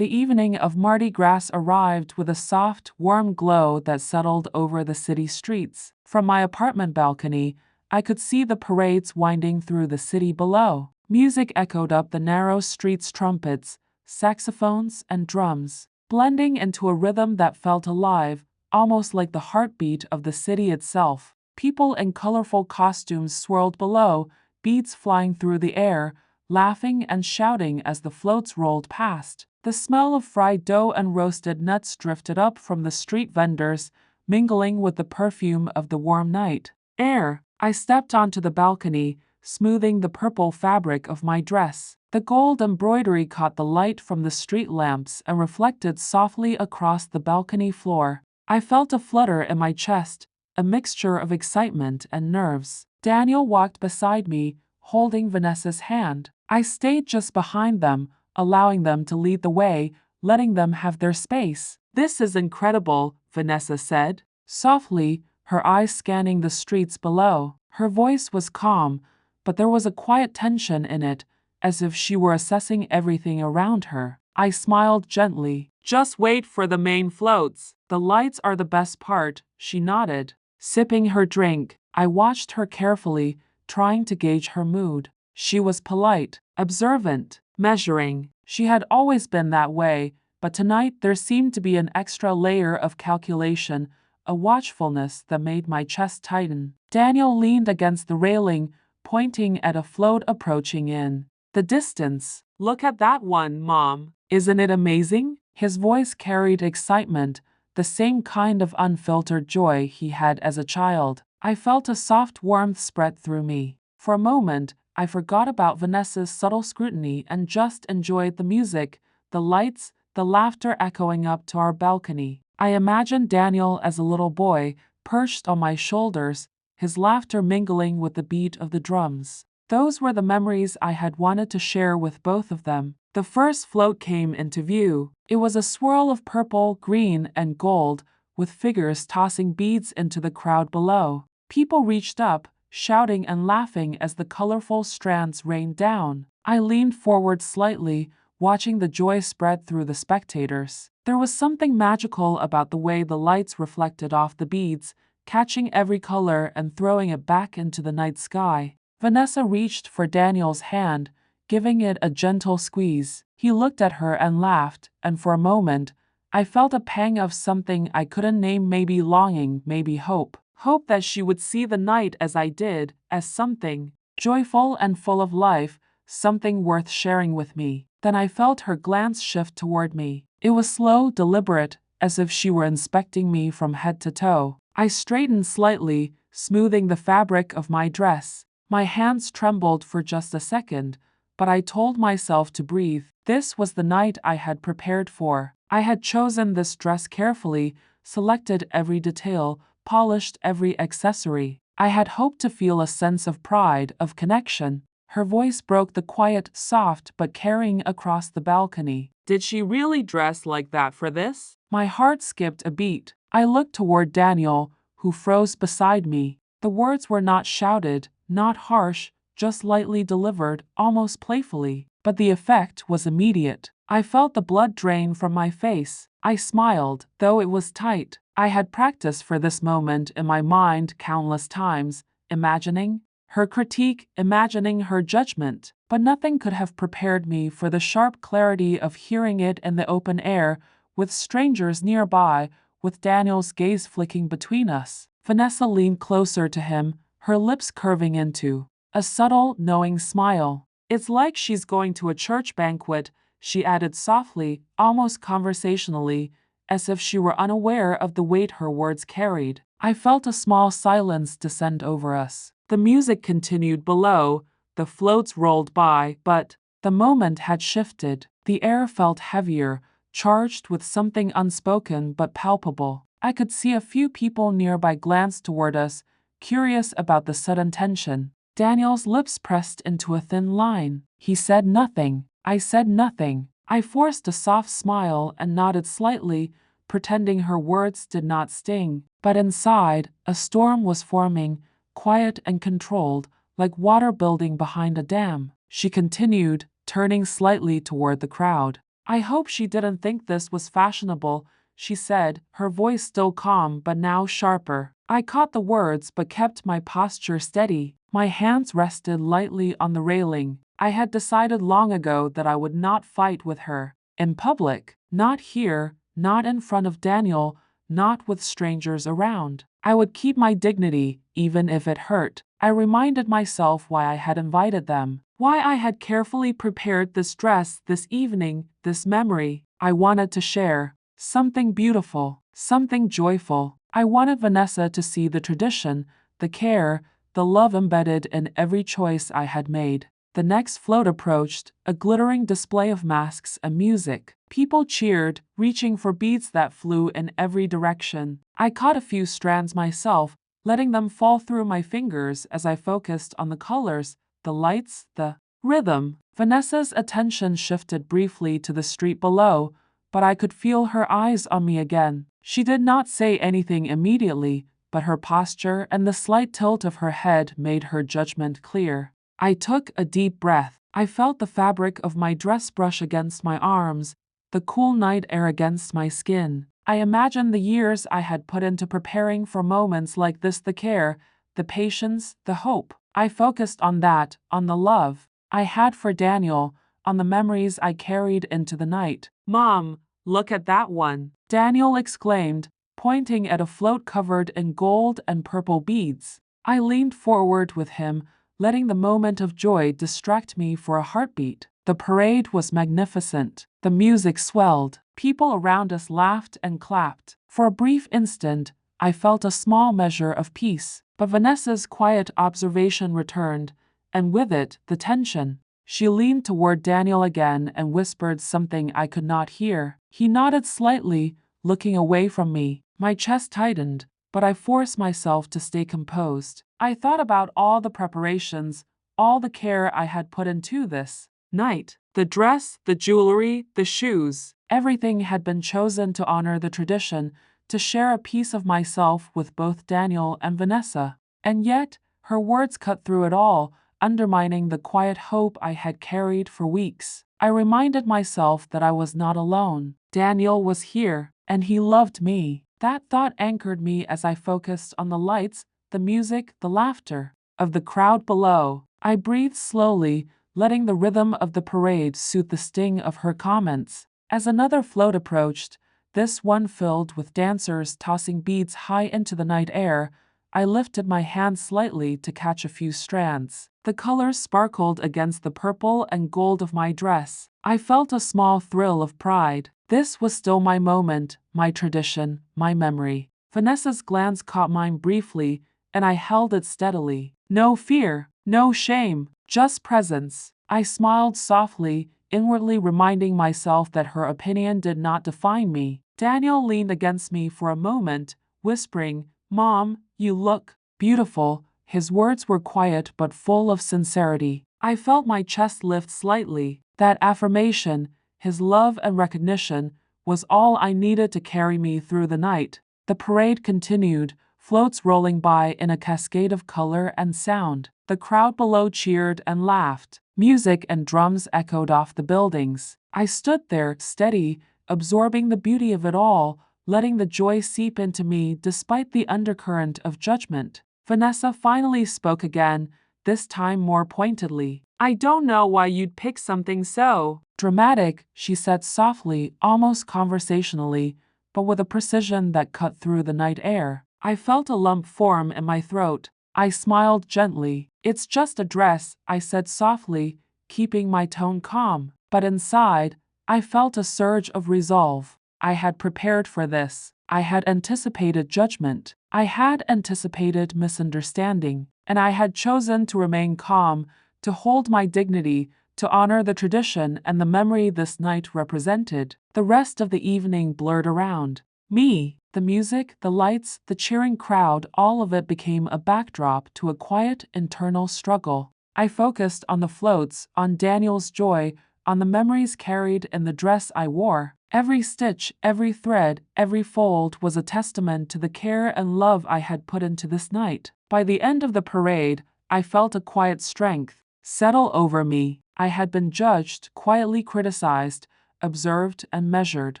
The evening of Mardi Gras arrived with a soft, warm glow that settled over the city streets. From my apartment balcony, I could see the parades winding through the city below. Music echoed up the narrow streets, trumpets, saxophones, and drums, blending into a rhythm that felt alive, almost like the heartbeat of the city itself. People in colorful costumes swirled below, beads flying through the air, laughing and shouting as the floats rolled past. The smell of fried dough and roasted nuts drifted up from the street vendors, mingling with the perfume of the warm night air. I stepped onto the balcony, smoothing the purple fabric of my dress. The gold embroidery caught the light from the street lamps and reflected softly across the balcony floor. I felt a flutter in my chest, a mixture of excitement and nerves. Daniel walked beside me, holding Vanessa's hand. I stayed just behind them, allowing them to lead the way, letting them have their space. "This is incredible," Vanessa said, softly, her eyes scanning the streets below. Her voice was calm, but there was a quiet tension in it, as if she were assessing everything around her. I smiled gently. "Just wait for the main floats. The lights are the best part," she nodded. Sipping her drink, I watched her carefully, trying to gauge her mood. She was polite, observant, measuring. She had always been that way, but tonight there seemed to be an extra layer of calculation, a watchfulness that made my chest tighten. Daniel leaned against the railing, pointing at a float approaching in the distance. "Look at that one, Mom. Isn't it amazing?" His voice carried excitement, the same kind of unfiltered joy he had as a child. I felt a soft warmth spread through me. For a moment, I forgot about Vanessa's subtle scrutiny and just enjoyed the music, the lights, the laughter echoing up to our balcony. I imagined Daniel as a little boy, perched on my shoulders, his laughter mingling with the beat of the drums. Those were the memories I had wanted to share with both of them. The first float came into view. It was a swirl of purple, green, and gold, with figures tossing beads into the crowd below. People reached up, shouting and laughing as the colorful strands rained down. I leaned forward slightly, watching the joy spread through the spectators. There was something magical about the way the lights reflected off the beads, catching every color and throwing it back into the night sky. Vanessa reached for Daniel's hand, giving it a gentle squeeze. He looked at her and laughed, and for a moment, I felt a pang of something I couldn't name, maybe longing, maybe hope. Hope that she would see the night as I did, as something joyful and full of life, something worth sharing with me. Then I felt her glance shift toward me. It was slow, deliberate, as if she were inspecting me from head to toe. I straightened slightly, smoothing the fabric of my dress. My hands trembled for just a second, but I told myself to breathe. This was the night I had prepared for. I had chosen this dress carefully, selected every detail, polished every accessory. I had hoped to feel a sense of pride, of connection. Her voice broke the quiet, soft but caring across the balcony. "Did she really dress like that for this?" My heart skipped a beat. I looked toward Daniel, who froze beside me. The words were not shouted, not harsh, just lightly delivered, almost playfully. But the effect was immediate. I felt the blood drain from my face. I smiled, though it was tight. I had practiced for this moment in my mind countless times, imagining her critique, imagining her judgment. But nothing could have prepared me for the sharp clarity of hearing it in the open air, with strangers nearby, with Daniel's gaze flicking between us. Vanessa leaned closer to him, her lips curving into a subtle, knowing smile. "It's like she's going to a church banquet," she added softly, almost conversationally, as if she were unaware of the weight her words carried. I felt a small silence descend over us. The music continued below, the floats rolled by, but the moment had shifted. The air felt heavier, charged with something unspoken but palpable. I could see a few people nearby glance toward us, curious about the sudden tension. Daniel's lips pressed into a thin line. He said nothing. I said nothing. I forced a soft smile and nodded slightly, pretending her words did not sting. But inside, a storm was forming, quiet and controlled, like water building behind a dam. She continued, turning slightly toward the crowd. I hope she didn't think this was fashionable, she said, her voice still calm but now sharper. I caught the words but kept my posture steady. My hands rested lightly on the railing. I had decided long ago that I would not fight with her. In public, not here, not in front of Daniel, not with strangers around. I would keep my dignity, even if it hurt. I reminded myself why I had invited them, why I had carefully prepared this dress, this evening, this memory. I wanted to share something beautiful, something joyful. I wanted Vanessa to see the tradition, the care, the love embedded in every choice I had made. The next float approached, a glittering display of masks and music. People cheered, reaching for beads that flew in every direction. I caught a few strands myself, letting them fall through my fingers as I focused on the colors, the lights, the rhythm. Vanessa's attention shifted briefly to the street below, but I could feel her eyes on me again. She did not say anything immediately, but her posture and the slight tilt of her head made her judgment clear. I took a deep breath. I felt the fabric of my dress brush against my arms, the cool night air against my skin. I imagined the years I had put into preparing for moments like this, the care, the patience, the hope. I focused on that, on the love I had for Daniel, on the memories I carried into the night. "Mom, look at that one," Daniel exclaimed, pointing at a float covered in gold and purple beads. I leaned forward with him, letting the moment of joy distract me for a heartbeat. The parade was magnificent. The music swelled. People around us laughed and clapped. For a brief instant, I felt a small measure of peace. But Vanessa's quiet observation returned, and with it, the tension. She leaned toward Daniel again and whispered something I could not hear. He nodded slightly, looking away from me. My chest tightened, but I forced myself to stay composed. I thought about all the preparations, all the care I had put into this night. The dress, the jewelry, the shoes. Everything had been chosen to honor the tradition, to share a piece of myself with both Daniel and Vanessa. And yet, her words cut through it all, undermining the quiet hope I had carried for weeks. I reminded myself that I was not alone. Daniel was here, and he loved me. That thought anchored me as I focused on the lights, the music, the laughter of the crowd below. I breathed slowly, letting the rhythm of the parade soothe the sting of her comments. As another float approached, this one filled with dancers tossing beads high into the night air, I lifted my hand slightly to catch a few strands. The colors sparkled against the purple and gold of my dress. I felt a small thrill of pride. This was still my moment, my tradition, my memory. Vanessa's glance caught mine briefly, and I held it steadily. No fear, no shame, just presence. I smiled softly, inwardly reminding myself that her opinion did not define me. Daniel leaned against me for a moment, whispering, "Mom, you look beautiful." His words were quiet but full of sincerity. I felt my chest lift slightly. That affirmation, his love and recognition, was all I needed to carry me through the night. The parade continued, floats rolling by in a cascade of color and sound. The crowd below cheered and laughed. Music and drums echoed off the buildings. I stood there, steady, absorbing the beauty of it all, letting the joy seep into me despite the undercurrent of judgment. Vanessa finally spoke again, this time more pointedly. "I don't know why you'd pick something so dramatic," she said softly, almost conversationally, but with a precision that cut through the night air. I felt a lump form in my throat. I smiled gently. "It's just a dress," I said softly, keeping my tone calm. But inside, I felt a surge of resolve. I had prepared for this. I had anticipated judgment. I had anticipated misunderstanding. And I had chosen to remain calm, to hold my dignity, to honor the tradition and the memory this night represented. The rest of the evening blurred around me. The music, the lights, the cheering crowd, all of it became a backdrop to a quiet internal struggle. I focused on the floats, on Daniel's joy, on the memories carried in the dress I wore. Every stitch, every thread, every fold was a testament to the care and love I had put into this night. By the end of the parade, I felt a quiet strength settle over me. I had been judged, quietly criticized, observed and measured.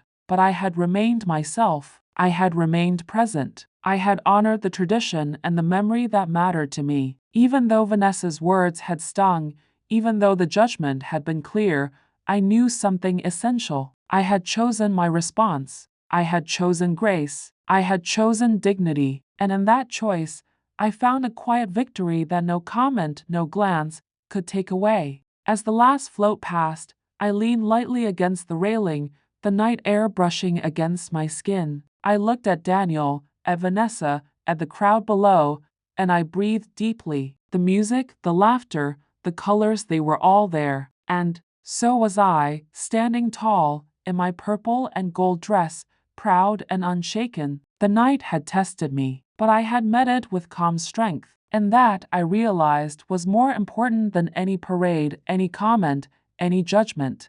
But I had remained myself. I had remained present. I had honored the tradition and the memory that mattered to me. Even though Vanessa's words had stung, even though the judgment had been clear, I knew something essential. I had chosen my response. I had chosen grace. I had chosen dignity. And in that choice, I found a quiet victory that no comment, no glance, could take away. As the last float passed, I leaned lightly against the railing, the night air brushing against my skin. I looked at Daniel, at Vanessa, at the crowd below, and I breathed deeply. The music, the laughter, the colors, they were all there. And so was I, standing tall, in my purple and gold dress, proud and unshaken. The night had tested me, but I had met it with calm strength. And that, I realized, was more important than any parade, any comment, any judgment.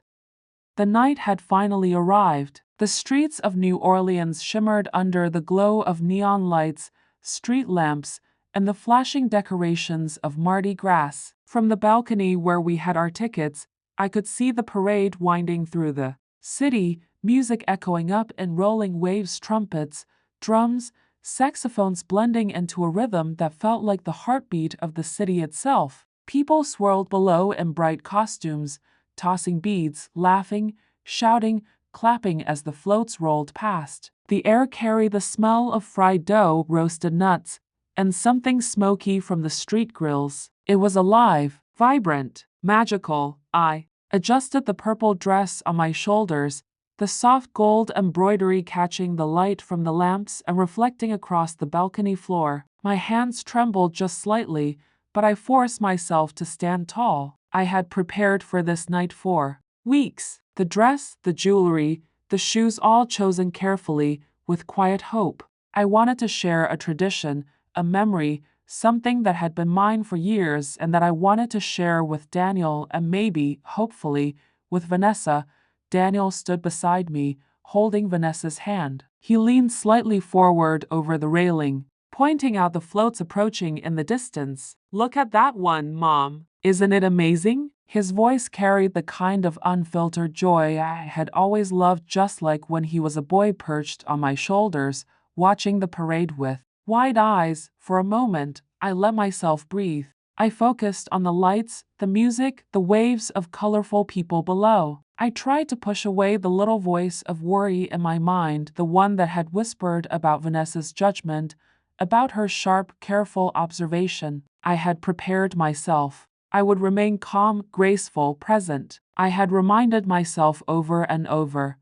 The night had finally arrived. The streets of New Orleans shimmered under the glow of neon lights, street lamps, and the flashing decorations of Mardi Gras. From the balcony where we had our tickets, I could see the parade winding through the city, music echoing up in rolling waves, trumpets, drums, saxophones blending into a rhythm that felt like the heartbeat of the city itself. People swirled below in bright costumes, tossing beads, laughing, shouting, clapping as the floats rolled past. The air carried the smell of fried dough, roasted nuts, and something smoky from the street grills. It was alive, vibrant, magical. I adjusted the purple dress on my shoulders, the soft gold embroidery catching the light from the lamps and reflecting across the balcony floor. My hands trembled just slightly, but I forced myself to stand tall. I had prepared for this night for weeks. The dress, the jewelry, the shoes, all chosen carefully, with quiet hope. I wanted to share a tradition, a memory, something that had been mine for years and that I wanted to share with Daniel and maybe, hopefully, with Vanessa. Daniel stood beside me, holding Vanessa's hand. He leaned slightly forward over the railing, pointing out the floats approaching in the distance. "Look at that one, Mom. Isn't it amazing?" His voice carried the kind of unfiltered joy I had always loved, just like when he was a boy perched on my shoulders, watching the parade with wide eyes. For a moment, I let myself breathe. I focused on the lights, the music, the waves of colorful people below. I tried to push away the little voice of worry in my mind, the one that had whispered about Vanessa's judgment, about her sharp, careful observation. I had prepared myself. I would remain calm, graceful, present. I had reminded myself over and over.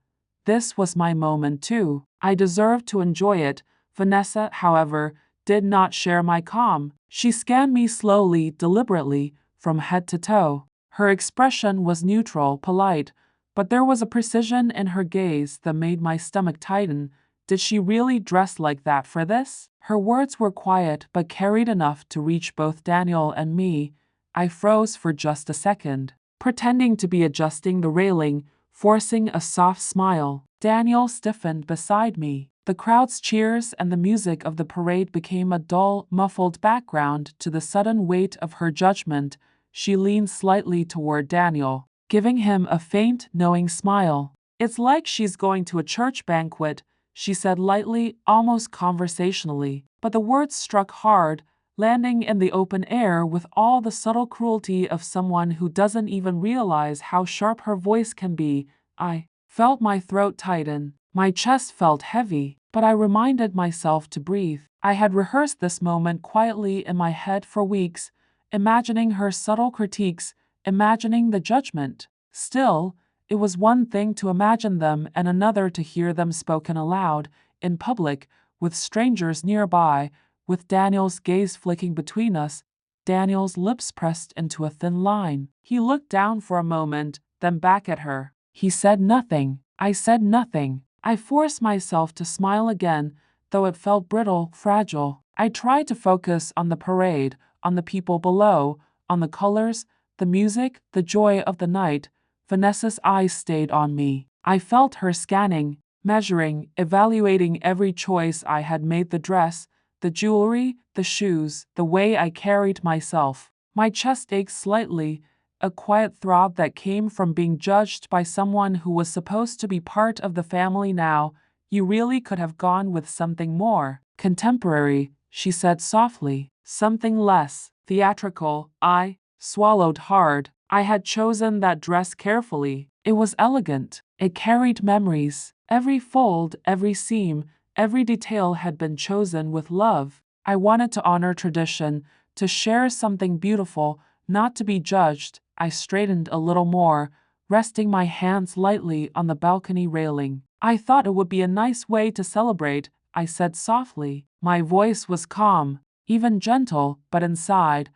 This was my moment too. I deserved to enjoy it. Vanessa, however, did not share my calm. She scanned me slowly, deliberately, from head to toe. Her expression was neutral, polite, but there was a precision in her gaze that made my stomach tighten. Did she really dress like that for this? Her words were quiet but carried enough to reach both Daniel and me. I froze for just a second, pretending to be adjusting the railing, forcing a soft smile. Daniel stiffened beside me. The crowd's cheers and the music of the parade became a dull, muffled background to the sudden weight of her judgment. She leaned slightly toward Daniel, giving him a faint, knowing smile. "It's like she's going to a church banquet," she said lightly, almost conversationally. But the words struck hard, landing in the open air with all the subtle cruelty of someone who doesn't even realize how sharp her voice can be. I felt my throat tighten. My chest felt heavy, but I reminded myself to breathe. I had rehearsed this moment quietly in my head for weeks, imagining her subtle critiques, imagining the judgment. Still, it was one thing to imagine them and another to hear them spoken aloud, in public, with strangers nearby, with Daniel's gaze flicking between us, Daniel's lips pressed into a thin line. He looked down for a moment, then back at her. He said nothing. I said nothing. I forced myself to smile again, though it felt brittle, fragile. I tried to focus on the parade, on the people below, on the colors, the music, the joy of the night. Vanessa's eyes stayed on me. I felt her scanning, measuring, evaluating every choice I had made: the dress, the jewelry, the shoes, the way I carried myself. My chest ached slightly, a quiet throb that came from being judged by someone who was supposed to be part of the family now. You really could have gone with something more contemporary, she said softly, something less theatrical. I swallowed hard. I had chosen that dress carefully. It was elegant. It carried memories. Every fold, every seam, every detail had been chosen with love. I wanted to honor tradition, to share something beautiful, not to be judged. I straightened a little more, resting my hands lightly on the balcony railing. I thought it would be a nice way to celebrate, I said softly. My voice was calm, even gentle, but inside,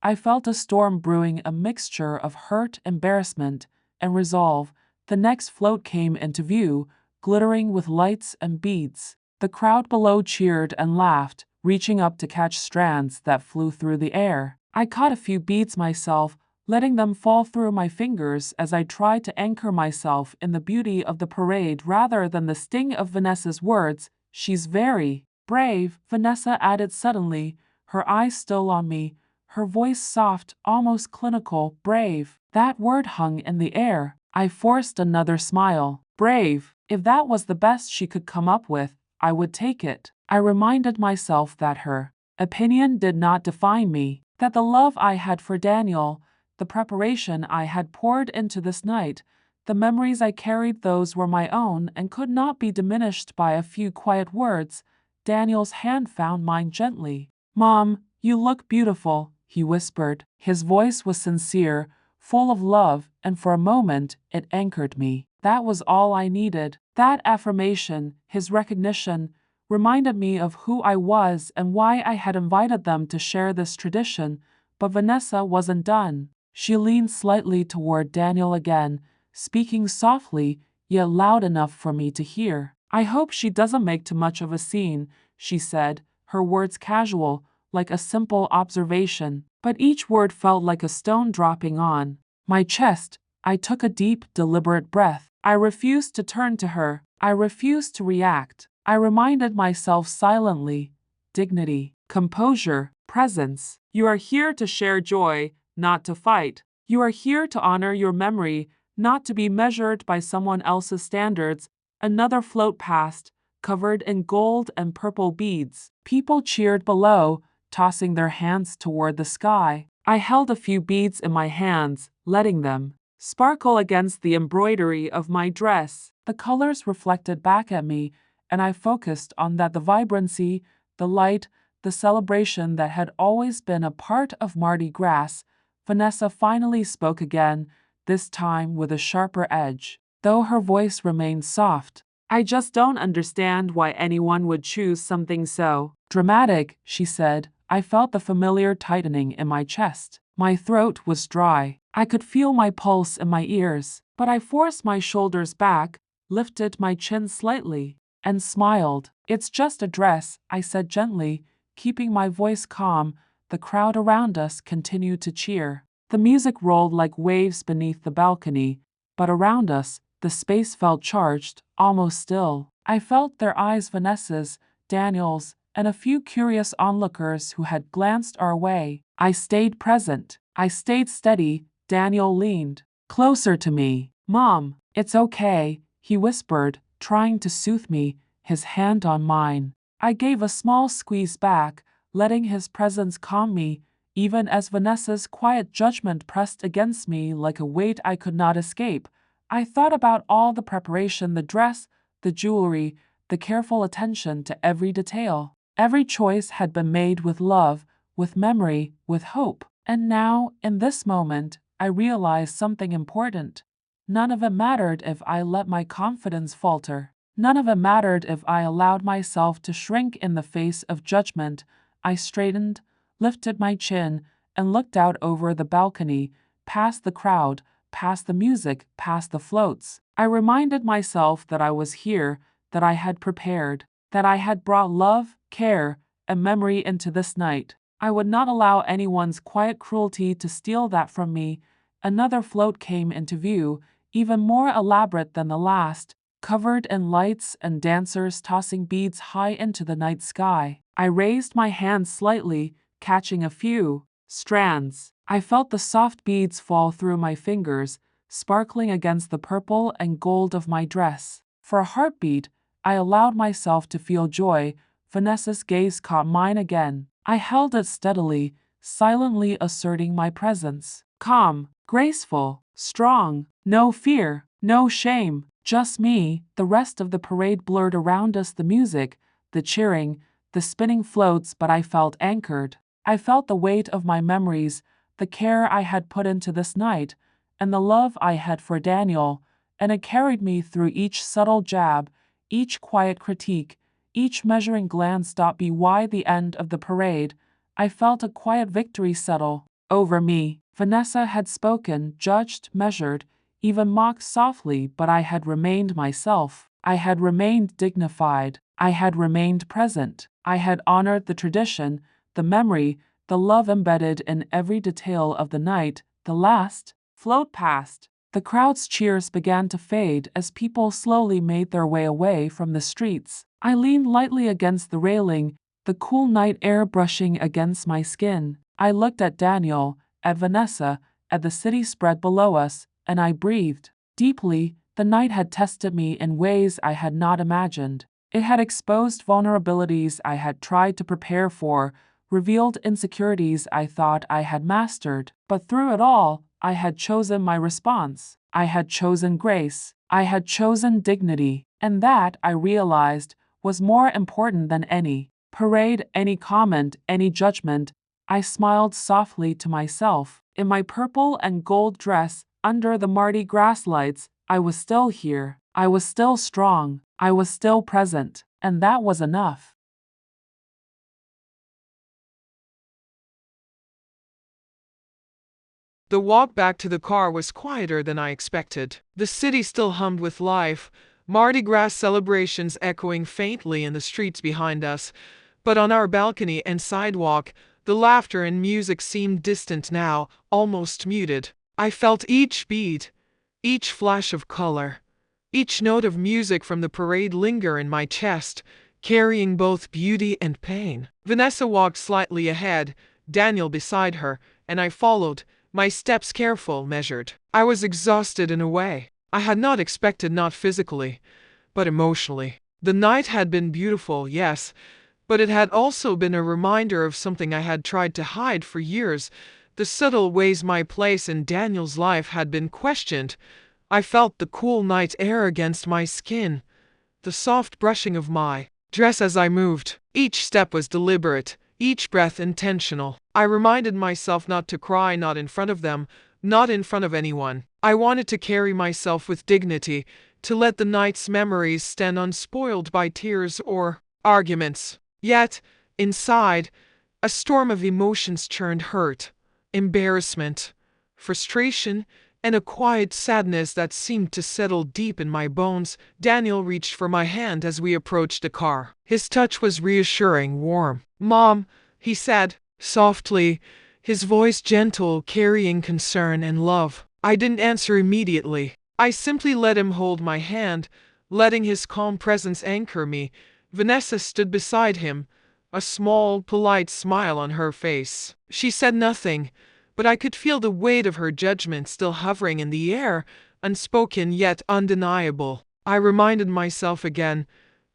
I felt a storm brewing, a mixture of hurt, embarrassment, and resolve. The next float came into view, glittering with lights and beads. The crowd below cheered and laughed, reaching up to catch strands that flew through the air. I caught a few beads myself, letting them fall through my fingers as I tried to anchor myself in the beauty of the parade rather than the sting of Vanessa's words. She's very brave, Vanessa added suddenly, her eyes still on me, her voice soft, almost clinical. Brave. That word hung in the air. I forced another smile. Brave. If that was the best she could come up with, I would take it. I reminded myself that her opinion did not define me, that the love I had for Daniel, the preparation I had poured into this night, the memories I carried, those were my own and could not be diminished by a few quiet words. Daniel's hand found mine gently. Mom, you look beautiful, he whispered. His voice was sincere, full of love, and for a moment it anchored me. That was all I needed. That affirmation, his recognition, reminded me of who I was and why I had invited them to share this tradition. But Vanessa wasn't done. She leaned slightly toward Daniel again, speaking softly, yet loud enough for me to hear. I hope she doesn't make too much of a scene, she said, her words casual, like a simple observation, but each word felt like a stone dropping on my chest. I took a deep, deliberate breath. I refused to turn to her. I refused to react. I reminded myself silently. Dignity, composure, presence. You are here to share joy, not to fight. You are here to honor your memory, not to be measured by someone else's standards. Another float passed, covered in gold and purple beads. People cheered below, tossing their hands toward the sky. I held a few beads in my hands, letting them sparkle against the embroidery of my dress. The colors reflected back at me, and I focused on that, the vibrancy, the light, the celebration that had always been a part of Mardi Gras. Vanessa finally spoke again, this time with a sharper edge, though her voice remained soft. I just don't understand why anyone would choose something so dramatic, she said. I felt the familiar tightening in my chest. My throat was dry. I could feel my pulse in my ears, but I forced my shoulders back, lifted my chin slightly, and smiled. It's just a dress, I said gently, keeping my voice calm. The crowd around us continued to cheer. The music rolled like waves beneath the balcony, but around us, the space felt charged, almost still. I felt their eyes, Vanessa's, Daniel's, and a few curious onlookers who had glanced our way. I stayed present. I stayed steady. Daniel leaned closer to me. Mom, it's okay, he whispered, trying to soothe me, his hand on mine. I gave a small squeeze back, letting his presence calm me, even as Vanessa's quiet judgment pressed against me like a weight I could not escape. I thought about all the preparation, the dress, the jewelry, the careful attention to every detail. Every choice had been made with love, with memory, with hope. And now, in this moment, I realized something important. None of it mattered if I let my confidence falter. None of it mattered if I allowed myself to shrink in the face of judgment. I straightened, lifted my chin, and looked out over the balcony, past the crowd, past the music, past the floats. I reminded myself that I was here, that I had prepared, that I had brought love, care, and memory into this night. I would not allow anyone's quiet cruelty to steal that from me. Another float came into view, even more elaborate than the last, covered in lights and dancers tossing beads high into the night sky. I raised my hand slightly, catching a few strands. I felt the soft beads fall through my fingers, sparkling against the purple and gold of my dress. For a heartbeat, I allowed myself to feel joy. Vanessa's gaze caught mine again. I held it steadily, silently asserting my presence. Calm, graceful, strong, no fear, no shame, just me. The rest of the parade blurred around us, the music, the cheering, the spinning floats, but I felt anchored. I felt the weight of my memories, the care I had put into this night, and the love I had for Daniel, and it carried me through each subtle jab, each quiet critique, each measuring glance. By the end of the parade, I felt a quiet victory settle over me. Vanessa had spoken, judged, measured, even mocked softly, but I had remained myself. I had remained dignified. I had remained present. I had honored the tradition, the memory, the love embedded in every detail of the night. The last float passed. The crowd's cheers began to fade as people slowly made their way away from the streets. I leaned lightly against the railing, the cool night air brushing against my skin. I looked at Daniel, at Vanessa, at the city spread below us, and I breathed deeply. The night had tested me in ways I had not imagined. It had exposed vulnerabilities I had tried to prepare for, revealed insecurities I thought I had mastered. But through it all, I had chosen my response. I had chosen grace. I had chosen dignity. And that, I realized, was more important than any parade, any comment, any judgment. I smiled softly to myself. In my purple and gold dress, under the Mardi Gras lights, I was still here. I was still strong. I was still present. And that was enough. The walk back to the car was quieter than I expected. The city still hummed with life, Mardi Gras celebrations echoing faintly in the streets behind us, but on our balcony and sidewalk, the laughter and music seemed distant now, almost muted. I felt each beat, each flash of color, each note of music from the parade linger in my chest, carrying both beauty and pain. Vanessa walked slightly ahead, Daniel beside her, and I followed, my steps careful, measured. I was exhausted in a way I had not expected, not physically, but emotionally. The night had been beautiful, yes, but it had also been a reminder of something I had tried to hide for years. The subtle ways my place in Daniel's life had been questioned. I felt the cool night air against my skin, the soft brushing of my dress as I moved. Each step was deliberate, each breath intentional. I reminded myself not to cry, not in front of them, not in front of anyone. I wanted to carry myself with dignity, to let the night's memories stand unspoiled by tears or arguments. Yet, inside, a storm of emotions churned: hurt, embarrassment, frustration, and a quiet sadness that seemed to settle deep in my bones. Daniel reached for my hand as we approached the car. His touch was reassuring, warm. "Mom," he said, softly, his voice gentle, carrying concern and love. I didn't answer immediately. I simply let him hold my hand, letting his calm presence anchor me. Vanessa stood beside him, a small, polite smile on her face. She said nothing, but I could feel the weight of her judgment still hovering in the air, unspoken yet undeniable. I reminded myself again,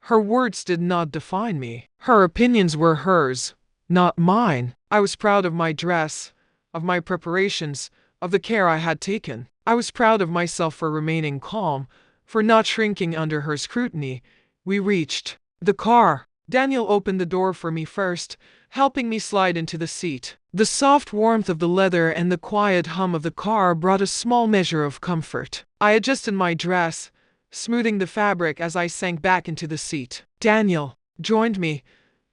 her words did not define me. Her opinions were hers, not mine. I was proud of my dress, of my preparations, of the care I had taken. I was proud of myself for remaining calm, for not shrinking under her scrutiny. We reached the car. Daniel opened the door for me first, helping me slide into the seat. The soft warmth of the leather and the quiet hum of the car brought a small measure of comfort. I adjusted my dress, smoothing the fabric as I sank back into the seat. Daniel joined me,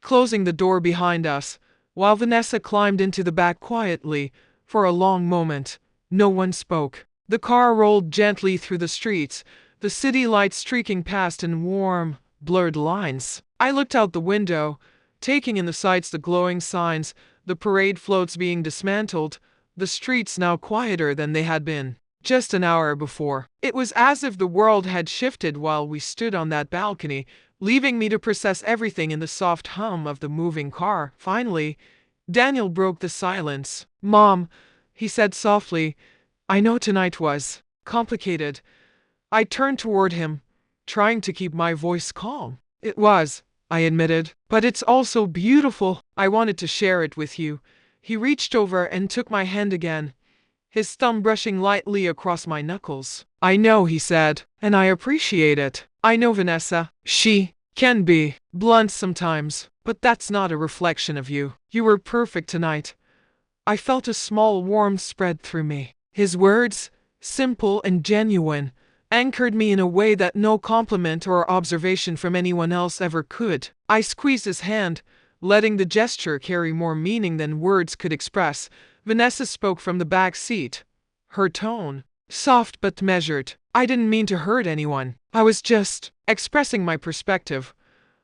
closing the door behind us, while Vanessa climbed into the back quietly. For a long moment, no one spoke. The car rolled gently through the streets, the city lights streaking past in warm, blurred lines. I looked out the window, taking in the sights, the glowing signs, the parade floats being dismantled, the streets now quieter than they had been just an hour before. It was as if the world had shifted while we stood on that balcony, leaving me to process everything in the soft hum of the moving car. Finally, Daniel broke the silence. "Mom," he said softly. I know tonight was complicated. I turned toward him, trying to keep my voice calm. It was, I admitted, but it's also beautiful. I wanted to share it with you. He reached over and took my hand again, his thumb brushing lightly across my knuckles. I know, he said, and I appreciate it. I know Vanessa. She can be blunt sometimes, but that's not a reflection of you. You were perfect tonight. I felt a small warmth spread through me. His words, simple and genuine, anchored me in a way that no compliment or observation from anyone else ever could. I squeezed his hand, letting the gesture carry more meaning than words could express. Vanessa spoke from the back seat, her tone soft but measured. I didn't mean to hurt anyone. I was just expressing my perspective.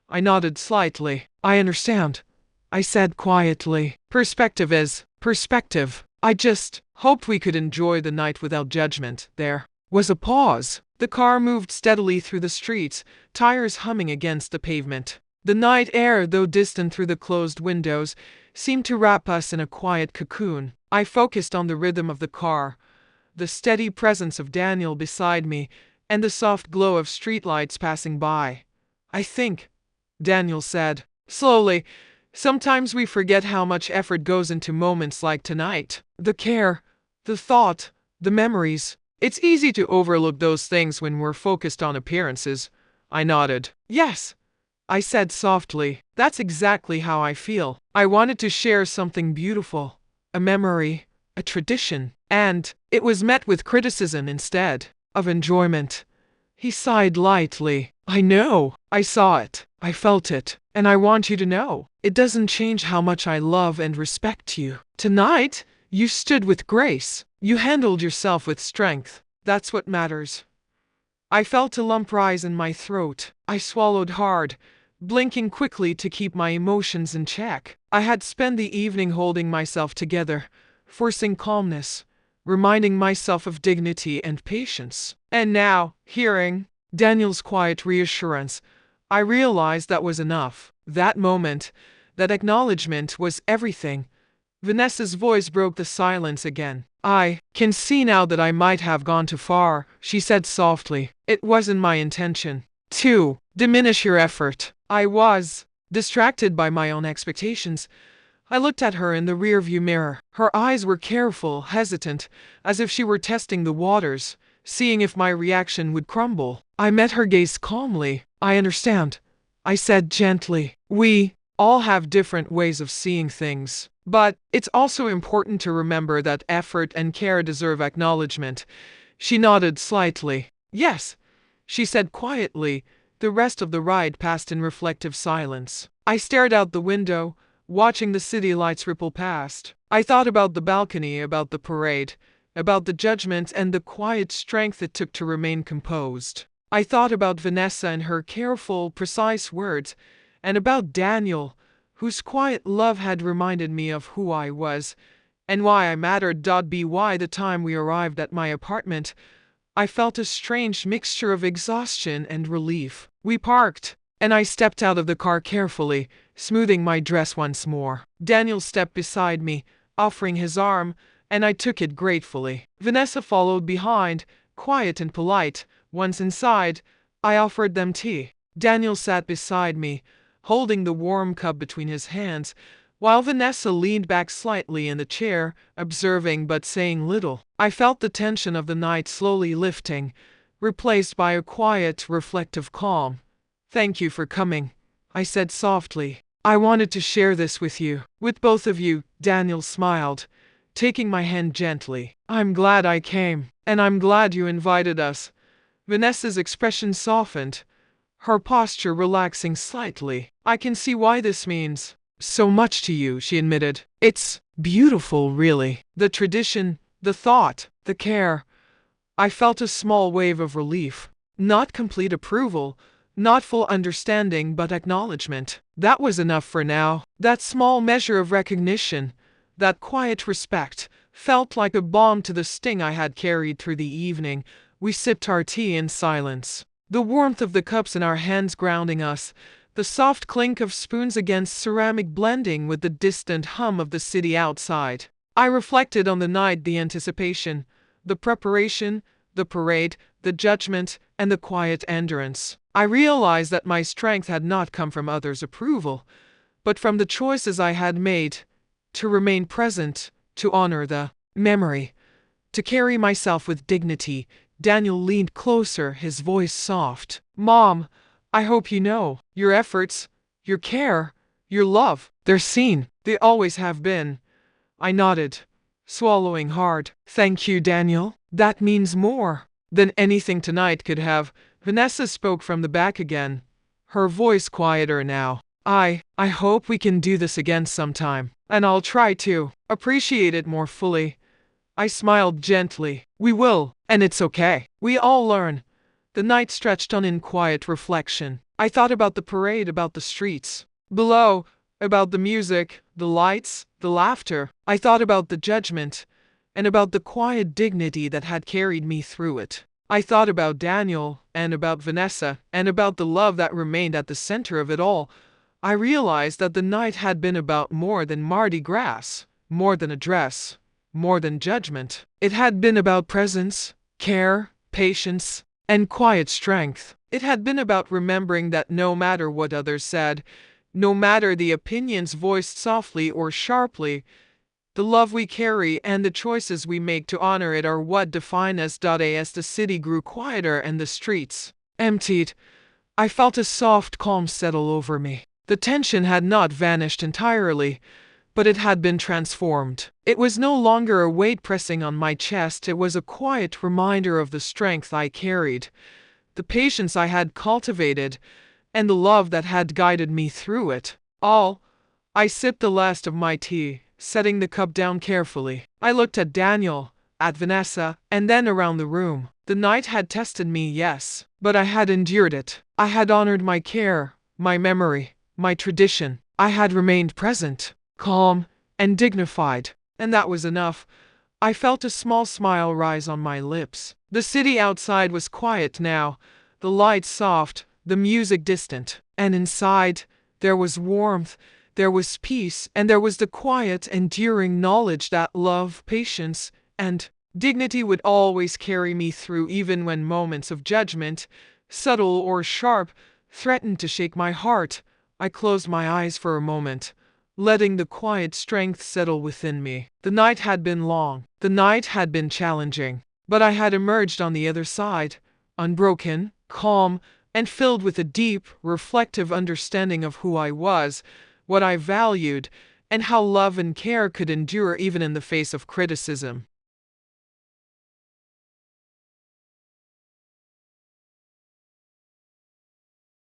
I nodded slightly. I understand, I said quietly. Perspective is perspective. I just hoped we could enjoy the night without judgment. There was a pause. The car moved steadily through the streets, tires humming against the pavement. The night air, though distant through the closed windows, seemed to wrap us in a quiet cocoon. I focused on the rhythm of the car, the steady presence of Daniel beside me, and the soft glow of streetlights passing by. I think, Daniel said slowly, sometimes we forget how much effort goes into moments like tonight. The care, the thought, the memories. It's easy to overlook those things when we're focused on appearances. I nodded. Yes, I said softly. That's exactly how I feel. I wanted to share something beautiful, a memory, a tradition, and it was met with criticism instead of enjoyment. He sighed lightly. I know. I saw it. I felt it. And I want you to know, it doesn't change how much I love and respect you. Tonight, you stood with grace. You handled yourself with strength. That's what matters. I felt a lump rise in my throat. I swallowed hard, blinking quickly to keep my emotions in check. I had spent the evening holding myself together, forcing calmness, reminding myself of dignity and patience. And now, hearing Daniel's quiet reassurance, I realized that was enough. That moment, that acknowledgement was everything. Vanessa's voice broke the silence again. I can see now that I might have gone too far, she said softly. It wasn't my intention to diminish your effort. I was distracted by my own expectations. I looked at her in the rearview mirror. Her eyes were careful, hesitant, as if she were testing the waters, seeing if my reaction would crumble. I met her gaze calmly. I understand, I said gently. We all have different ways of seeing things. But it's also important to remember that effort and care deserve acknowledgement. She nodded slightly. Yes, she said quietly. The rest of the ride passed in reflective silence. I stared out the window, watching the city lights ripple past. I thought about the balcony, about the parade, about the judgment and the quiet strength it took to remain composed. I thought about Vanessa and her careful, precise words, and about Daniel, whose quiet love had reminded me of who I was, and why I mattered. By the time we arrived at my apartment, I felt a strange mixture of exhaustion and relief. We parked, and I stepped out of the car carefully, smoothing my dress once more. Daniel stepped beside me, offering his arm, and I took it gratefully. Vanessa followed behind, quiet and polite. Once inside, I offered them tea. Daniel sat beside me, holding the warm cup between his hands, while Vanessa leaned back slightly in the chair, observing but saying little. I felt the tension of the night slowly lifting, replaced by a quiet, reflective calm. Thank you for coming, I said softly. I wanted to share this with you. With both of you, Daniel smiled, taking my hand gently. I'm glad I came, and I'm glad you invited us. Vanessa's expression softened, her posture relaxing slightly. I can see why this means so much to you, she admitted. It's beautiful, really. The tradition, the thought, the care. I felt a small wave of relief. Not complete approval, not full understanding, but acknowledgement. That was enough for now. That small measure of recognition, that quiet respect, felt like a balm to the sting I had carried through the evening. We sipped our tea in silence, the warmth of the cups in our hands grounding us, the soft clink of spoons against ceramic blending with the distant hum of the city outside. I reflected on the night, the anticipation, the preparation, the parade, the judgment, and the quiet endurance. I realized that my strength had not come from others' approval, but from the choices I had made to remain present, to honor the memory, to carry myself with dignity. Daniel leaned closer, his voice soft. Mom, I hope you know your efforts, your care, your love, they're seen. They always have been. I nodded, swallowing hard. Thank you, Daniel. That means more than anything tonight could have. Vanessa spoke from the back again, her voice quieter now. I hope we can do this again sometime, and I'll try to appreciate it more fully. I smiled gently. We will, and it's okay. We all learn. The night stretched on in quiet reflection. I thought about the parade, about the streets below, about the music, the lights, the laughter. I thought about the judgment, and about the quiet dignity that had carried me through it. I thought about Daniel, and about Vanessa, and about the love that remained at the center of it all. I realized that the night had been about more than Mardi Gras, more than a dress, more than judgment. It had been about presence, care, patience, and quiet strength. It had been about remembering that no matter what others said, no matter the opinions voiced softly or sharply, the love we carry and the choices we make to honor it are what define us. As the city grew quieter and the streets emptied, I felt a soft calm settle over me. The tension had not vanished entirely, but it had been transformed. It was no longer a weight pressing on my chest, it was a quiet reminder of the strength I carried, the patience I had cultivated, and the love that had guided me through it all. I sipped the last of my tea, setting the cup down carefully. I looked at Daniel, at Vanessa, and then around the room. The night had tested me, yes, but I had endured it. I had honored my care, my memory, my tradition. I had remained present, calm, and dignified, and that was enough. I felt a small smile rise on my lips. The city outside was quiet now, the lights soft, the music distant, and inside there was warmth, there was peace, and there was the quiet, enduring knowledge that love, patience, and dignity would always carry me through, even when moments of judgment, subtle or sharp, threatened to shake my heart. I closed my eyes for a moment, letting the quiet strength settle within me. The night had been long, the night had been challenging, but I had emerged on the other side, unbroken, calm, and filled with a deep, reflective understanding of who I was, what I valued, and how love and care could endure even in the face of criticism.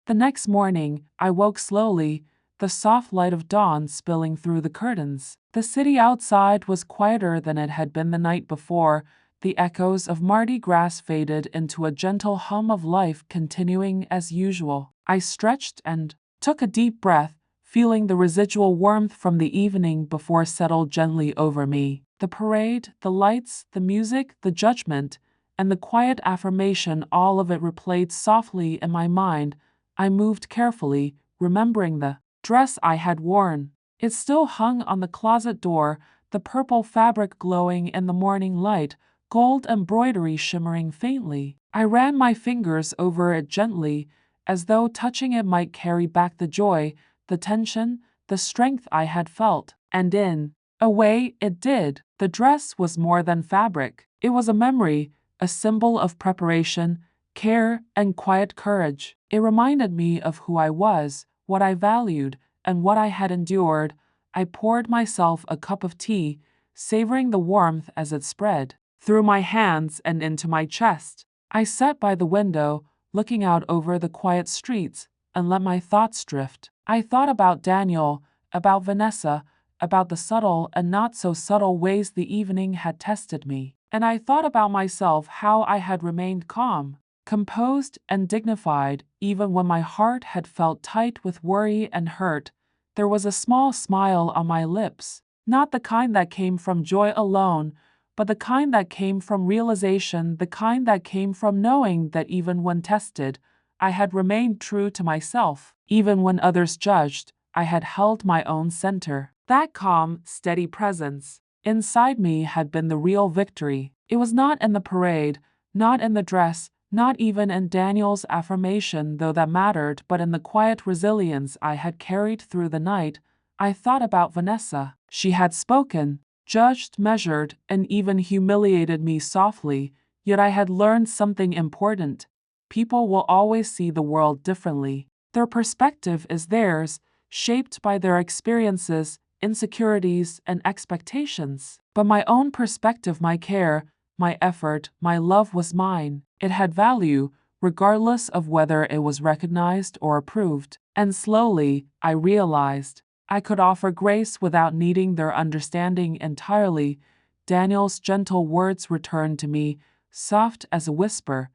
The next morning, I woke slowly, the soft light of dawn spilling through the curtains. The city outside was quieter than it had been the night before. The echoes of Mardi Gras faded into a gentle hum of life continuing as usual. I stretched and took a deep breath, feeling the residual warmth from the evening before settle gently over me. The parade, the lights, the music, the judgment, and the quiet affirmation, all of it replayed softly in my mind. I moved carefully, remembering the dress I had worn. It still hung on the closet door, the purple fabric glowing in the morning light, gold embroidery shimmering faintly. I ran my fingers over it gently, as though touching it might carry back the joy, the tension, the strength I had felt. And in a way, it did. The dress was more than fabric. It was a memory, a symbol of preparation, care, and quiet courage. It reminded me of who I was, what I valued, and what I had endured. I poured myself a cup of tea, savoring the warmth as it spread through my hands and into my chest. I sat by the window, looking out over the quiet streets, and let my thoughts drift. I thought about Daniel, about Vanessa, about the subtle and not so subtle ways the evening had tested me. And I thought about myself, how I had remained calm, composed, and dignified, even when my heart had felt tight with worry and hurt. There was a small smile on my lips, not the kind that came from joy alone, but the kind that came from realization, the kind that came from knowing that even when tested, I had remained true to myself. Even when others judged, I had held my own center. That calm, steady presence inside me had been the real victory. It was not in the parade, not in the dress, not even in Daniel's affirmation, though that mattered, but in the quiet resilience I had carried through the night. I thought about Vanessa. She had spoken, judged, measured, and even humiliated me softly, yet I had learned something important. People will always see the world differently. Their perspective is theirs, shaped by their experiences, insecurities, and expectations. But my own perspective, my care, my effort, my love was mine. It had value, regardless of whether it was recognized or approved. And slowly, I realized I could offer grace without needing their understanding entirely. Daniel's gentle words returned to me, soft as a whisper.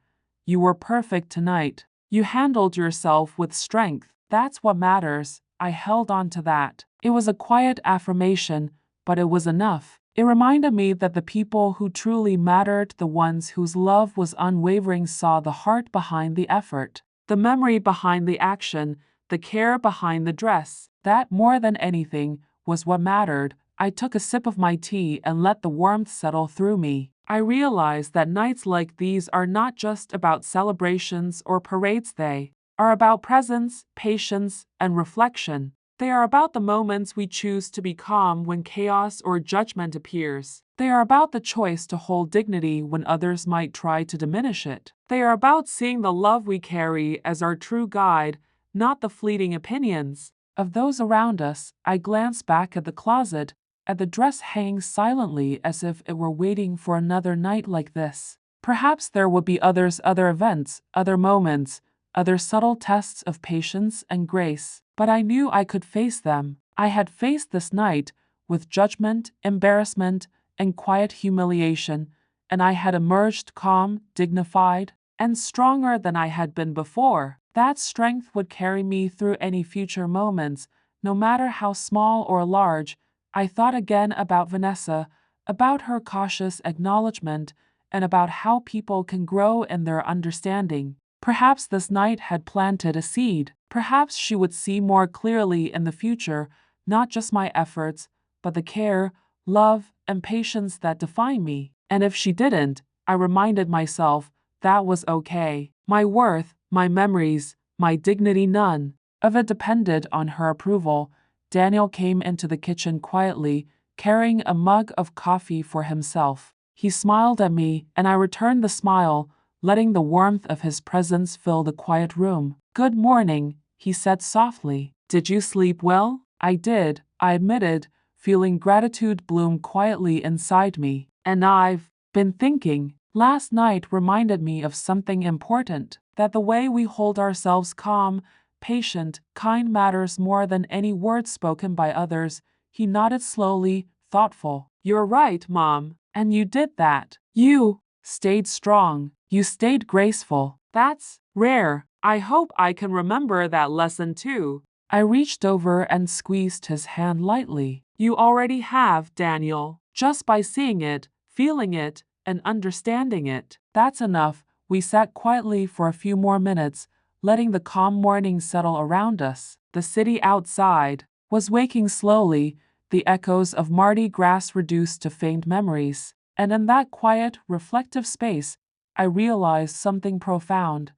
You were perfect tonight. You handled yourself with strength. That's what matters. I held on to that. It was a quiet affirmation, but it was enough. It reminded me that the people who truly mattered, the ones whose love was unwavering, saw the heart behind the effort, the memory behind the action, the care behind the dress. That, more than anything, was what mattered. I took a sip of my tea and let the warmth settle through me. I realized that nights like these are not just about celebrations or parades, they are about presence, patience, and reflection. They are about the moments we choose to be calm when chaos or judgment appears. They are about the choice to hold dignity when others might try to diminish it. They are about seeing the love we carry as our true guide, not the fleeting opinions of those around us. I glanced back at the closet, at the dress hanging silently as if it were waiting for another night like this. Perhaps there would be others, other events, other moments, other subtle tests of patience and grace, but I knew I could face them. I had faced this night with judgment, embarrassment, and quiet humiliation, and I had emerged calm, dignified, and stronger than I had been before. That strength would carry me through any future moments, no matter how small or large. I thought again about Vanessa, about her cautious acknowledgement, and about how people can grow in their understanding. Perhaps this night had planted a seed. Perhaps she would see more clearly in the future, not just my efforts, but the care, love, and patience that define me. And if she didn't, I reminded myself that was okay. My worth, my memories, my dignity, none of it depended on her approval. Daniel came into the kitchen quietly, carrying a mug of coffee for himself. He smiled at me, and I returned the smile, letting the warmth of his presence fill the quiet room. "Good morning," he said softly. "Did you sleep well?" "I did," I admitted, feeling gratitude bloom quietly inside me. "And I've been thinking." Last night reminded me of something important, that the way we hold ourselves calm, patient, kind matters more than any words spoken by others. He nodded slowly, thoughtful. "You're right, Mom. And you did that. You stayed strong. You stayed graceful. That's rare. I hope I can remember that lesson too." I reached over and squeezed his hand lightly. "You already have, Daniel. Just by seeing it, feeling it, and understanding it. That's enough." We sat quietly for a few more minutes, letting the calm morning settle around us. The city outside was waking slowly, the echoes of Mardi Gras reduced to faint memories. And in that quiet, reflective space, I realized something profound.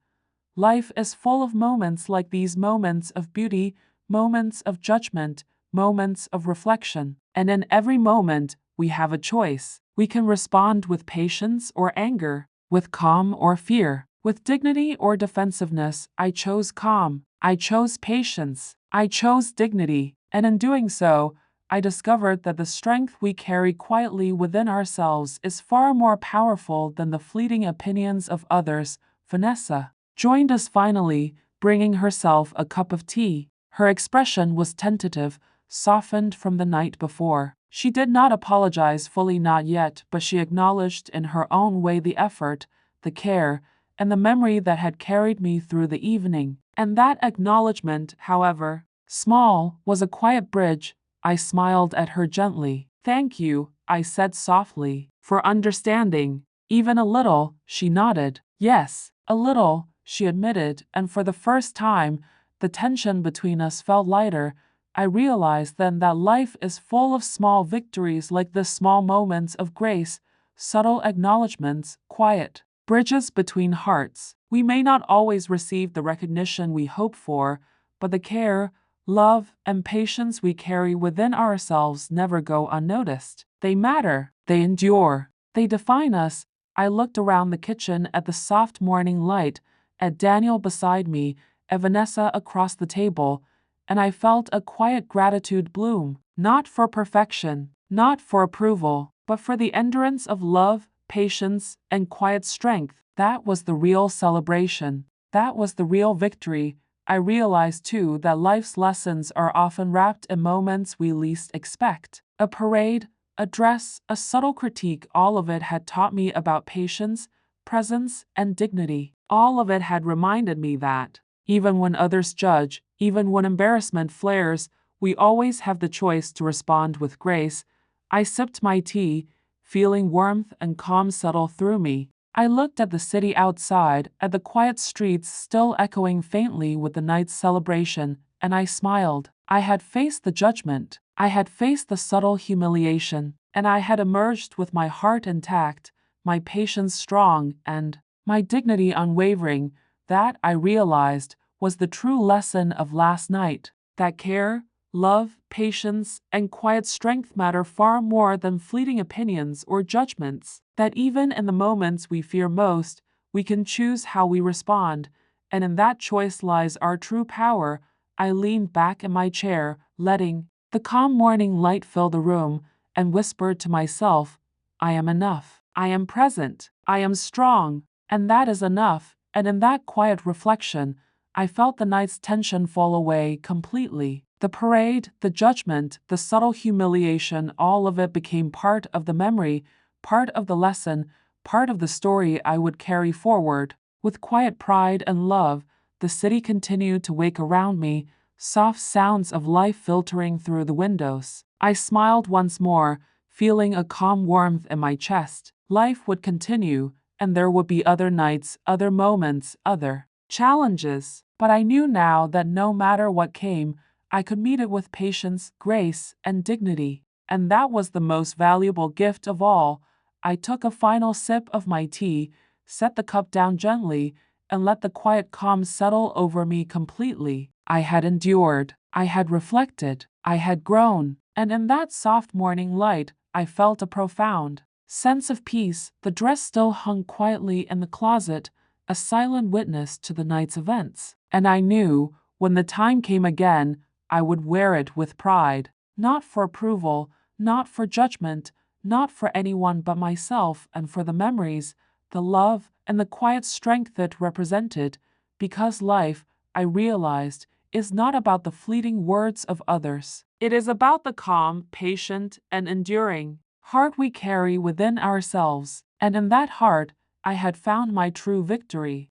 Life is full of moments like these, moments of beauty, moments of judgment, moments of reflection. And in every moment, we have a choice. We can respond with patience or anger, with calm or fear, with dignity or defensiveness. I chose calm. I chose patience. I chose dignity. And in doing so, I discovered that the strength we carry quietly within ourselves is far more powerful than the fleeting opinions of others. Vanessa joined us finally, bringing herself a cup of tea. Her expression was tentative, softened from the night before. She did not apologize fully, not yet, but she acknowledged in her own way the effort, the care, and the memory that had carried me through the evening. And that acknowledgement, however small, was a quiet bridge. I smiled at her gently. "Thank you," I said softly, "for understanding." "Even a little," she nodded. "Yes, a little," she admitted, and for the first time, the tension between us felt lighter. I realized then that life is full of small victories like the small moments of grace, subtle acknowledgments, quiet bridges between hearts. We may not always receive the recognition we hope for, but the care, love, and patience we carry within ourselves never go unnoticed. They matter, they endure, they define us. I looked around the kitchen at the soft morning light, at Daniel beside me, at Vanessa across the table, and I felt a quiet gratitude bloom, not for perfection, not for approval, but for the endurance of love, patience, and quiet strength. That was the real celebration. That was the real victory. I realized too that life's lessons are often wrapped in moments we least expect. A parade, a dress, a subtle critique, all of it had taught me about patience, presence, and dignity. All of it had reminded me that, even when others judge, even when embarrassment flares, we always have the choice to respond with grace. I sipped my tea, feeling warmth and calm settle through me. I looked at the city outside, at the quiet streets still echoing faintly with the night's celebration, and I smiled. I had faced the judgment, I had faced the subtle humiliation, and I had emerged with my heart intact, my patience strong, and my dignity unwavering. That, I realized, was the true lesson of last night. That care, love, patience, and quiet strength matter far more than fleeting opinions or judgments. That even in the moments we fear most, we can choose how we respond, and in that choice lies our true power. I leaned back in my chair, letting the calm morning light fill the room, and whispered to myself, I am enough. I am present. I am strong. And that is enough. And in that quiet reflection, I felt the night's tension fall away completely. The parade, the judgment, the subtle humiliation, all of it became part of the memory, part of the lesson, part of the story I would carry forward. With quiet pride and love, the city continued to wake around me, soft sounds of life filtering through the windows. I smiled once more, feeling a calm warmth in my chest. Life would continue, and there would be other nights, other moments, other challenges. But I knew now that no matter what came, I could meet it with patience, grace, and dignity. And that was the most valuable gift of all. I took a final sip of my tea, set the cup down gently, and let the quiet calm settle over me completely. I had endured, I had reflected, I had grown, and in that soft morning light, I felt a profound sense of peace. The dress still hung quietly in the closet, a silent witness to the night's events. And I knew, when the time came again, I would wear it with pride, not for approval, not for judgment, not for anyone but myself, and for the memories, the love, and the quiet strength it represented, because life, I realized, is not about the fleeting words of others. It is about the calm, patient, and enduring heart we carry within ourselves, and in that heart, I had found my true victory.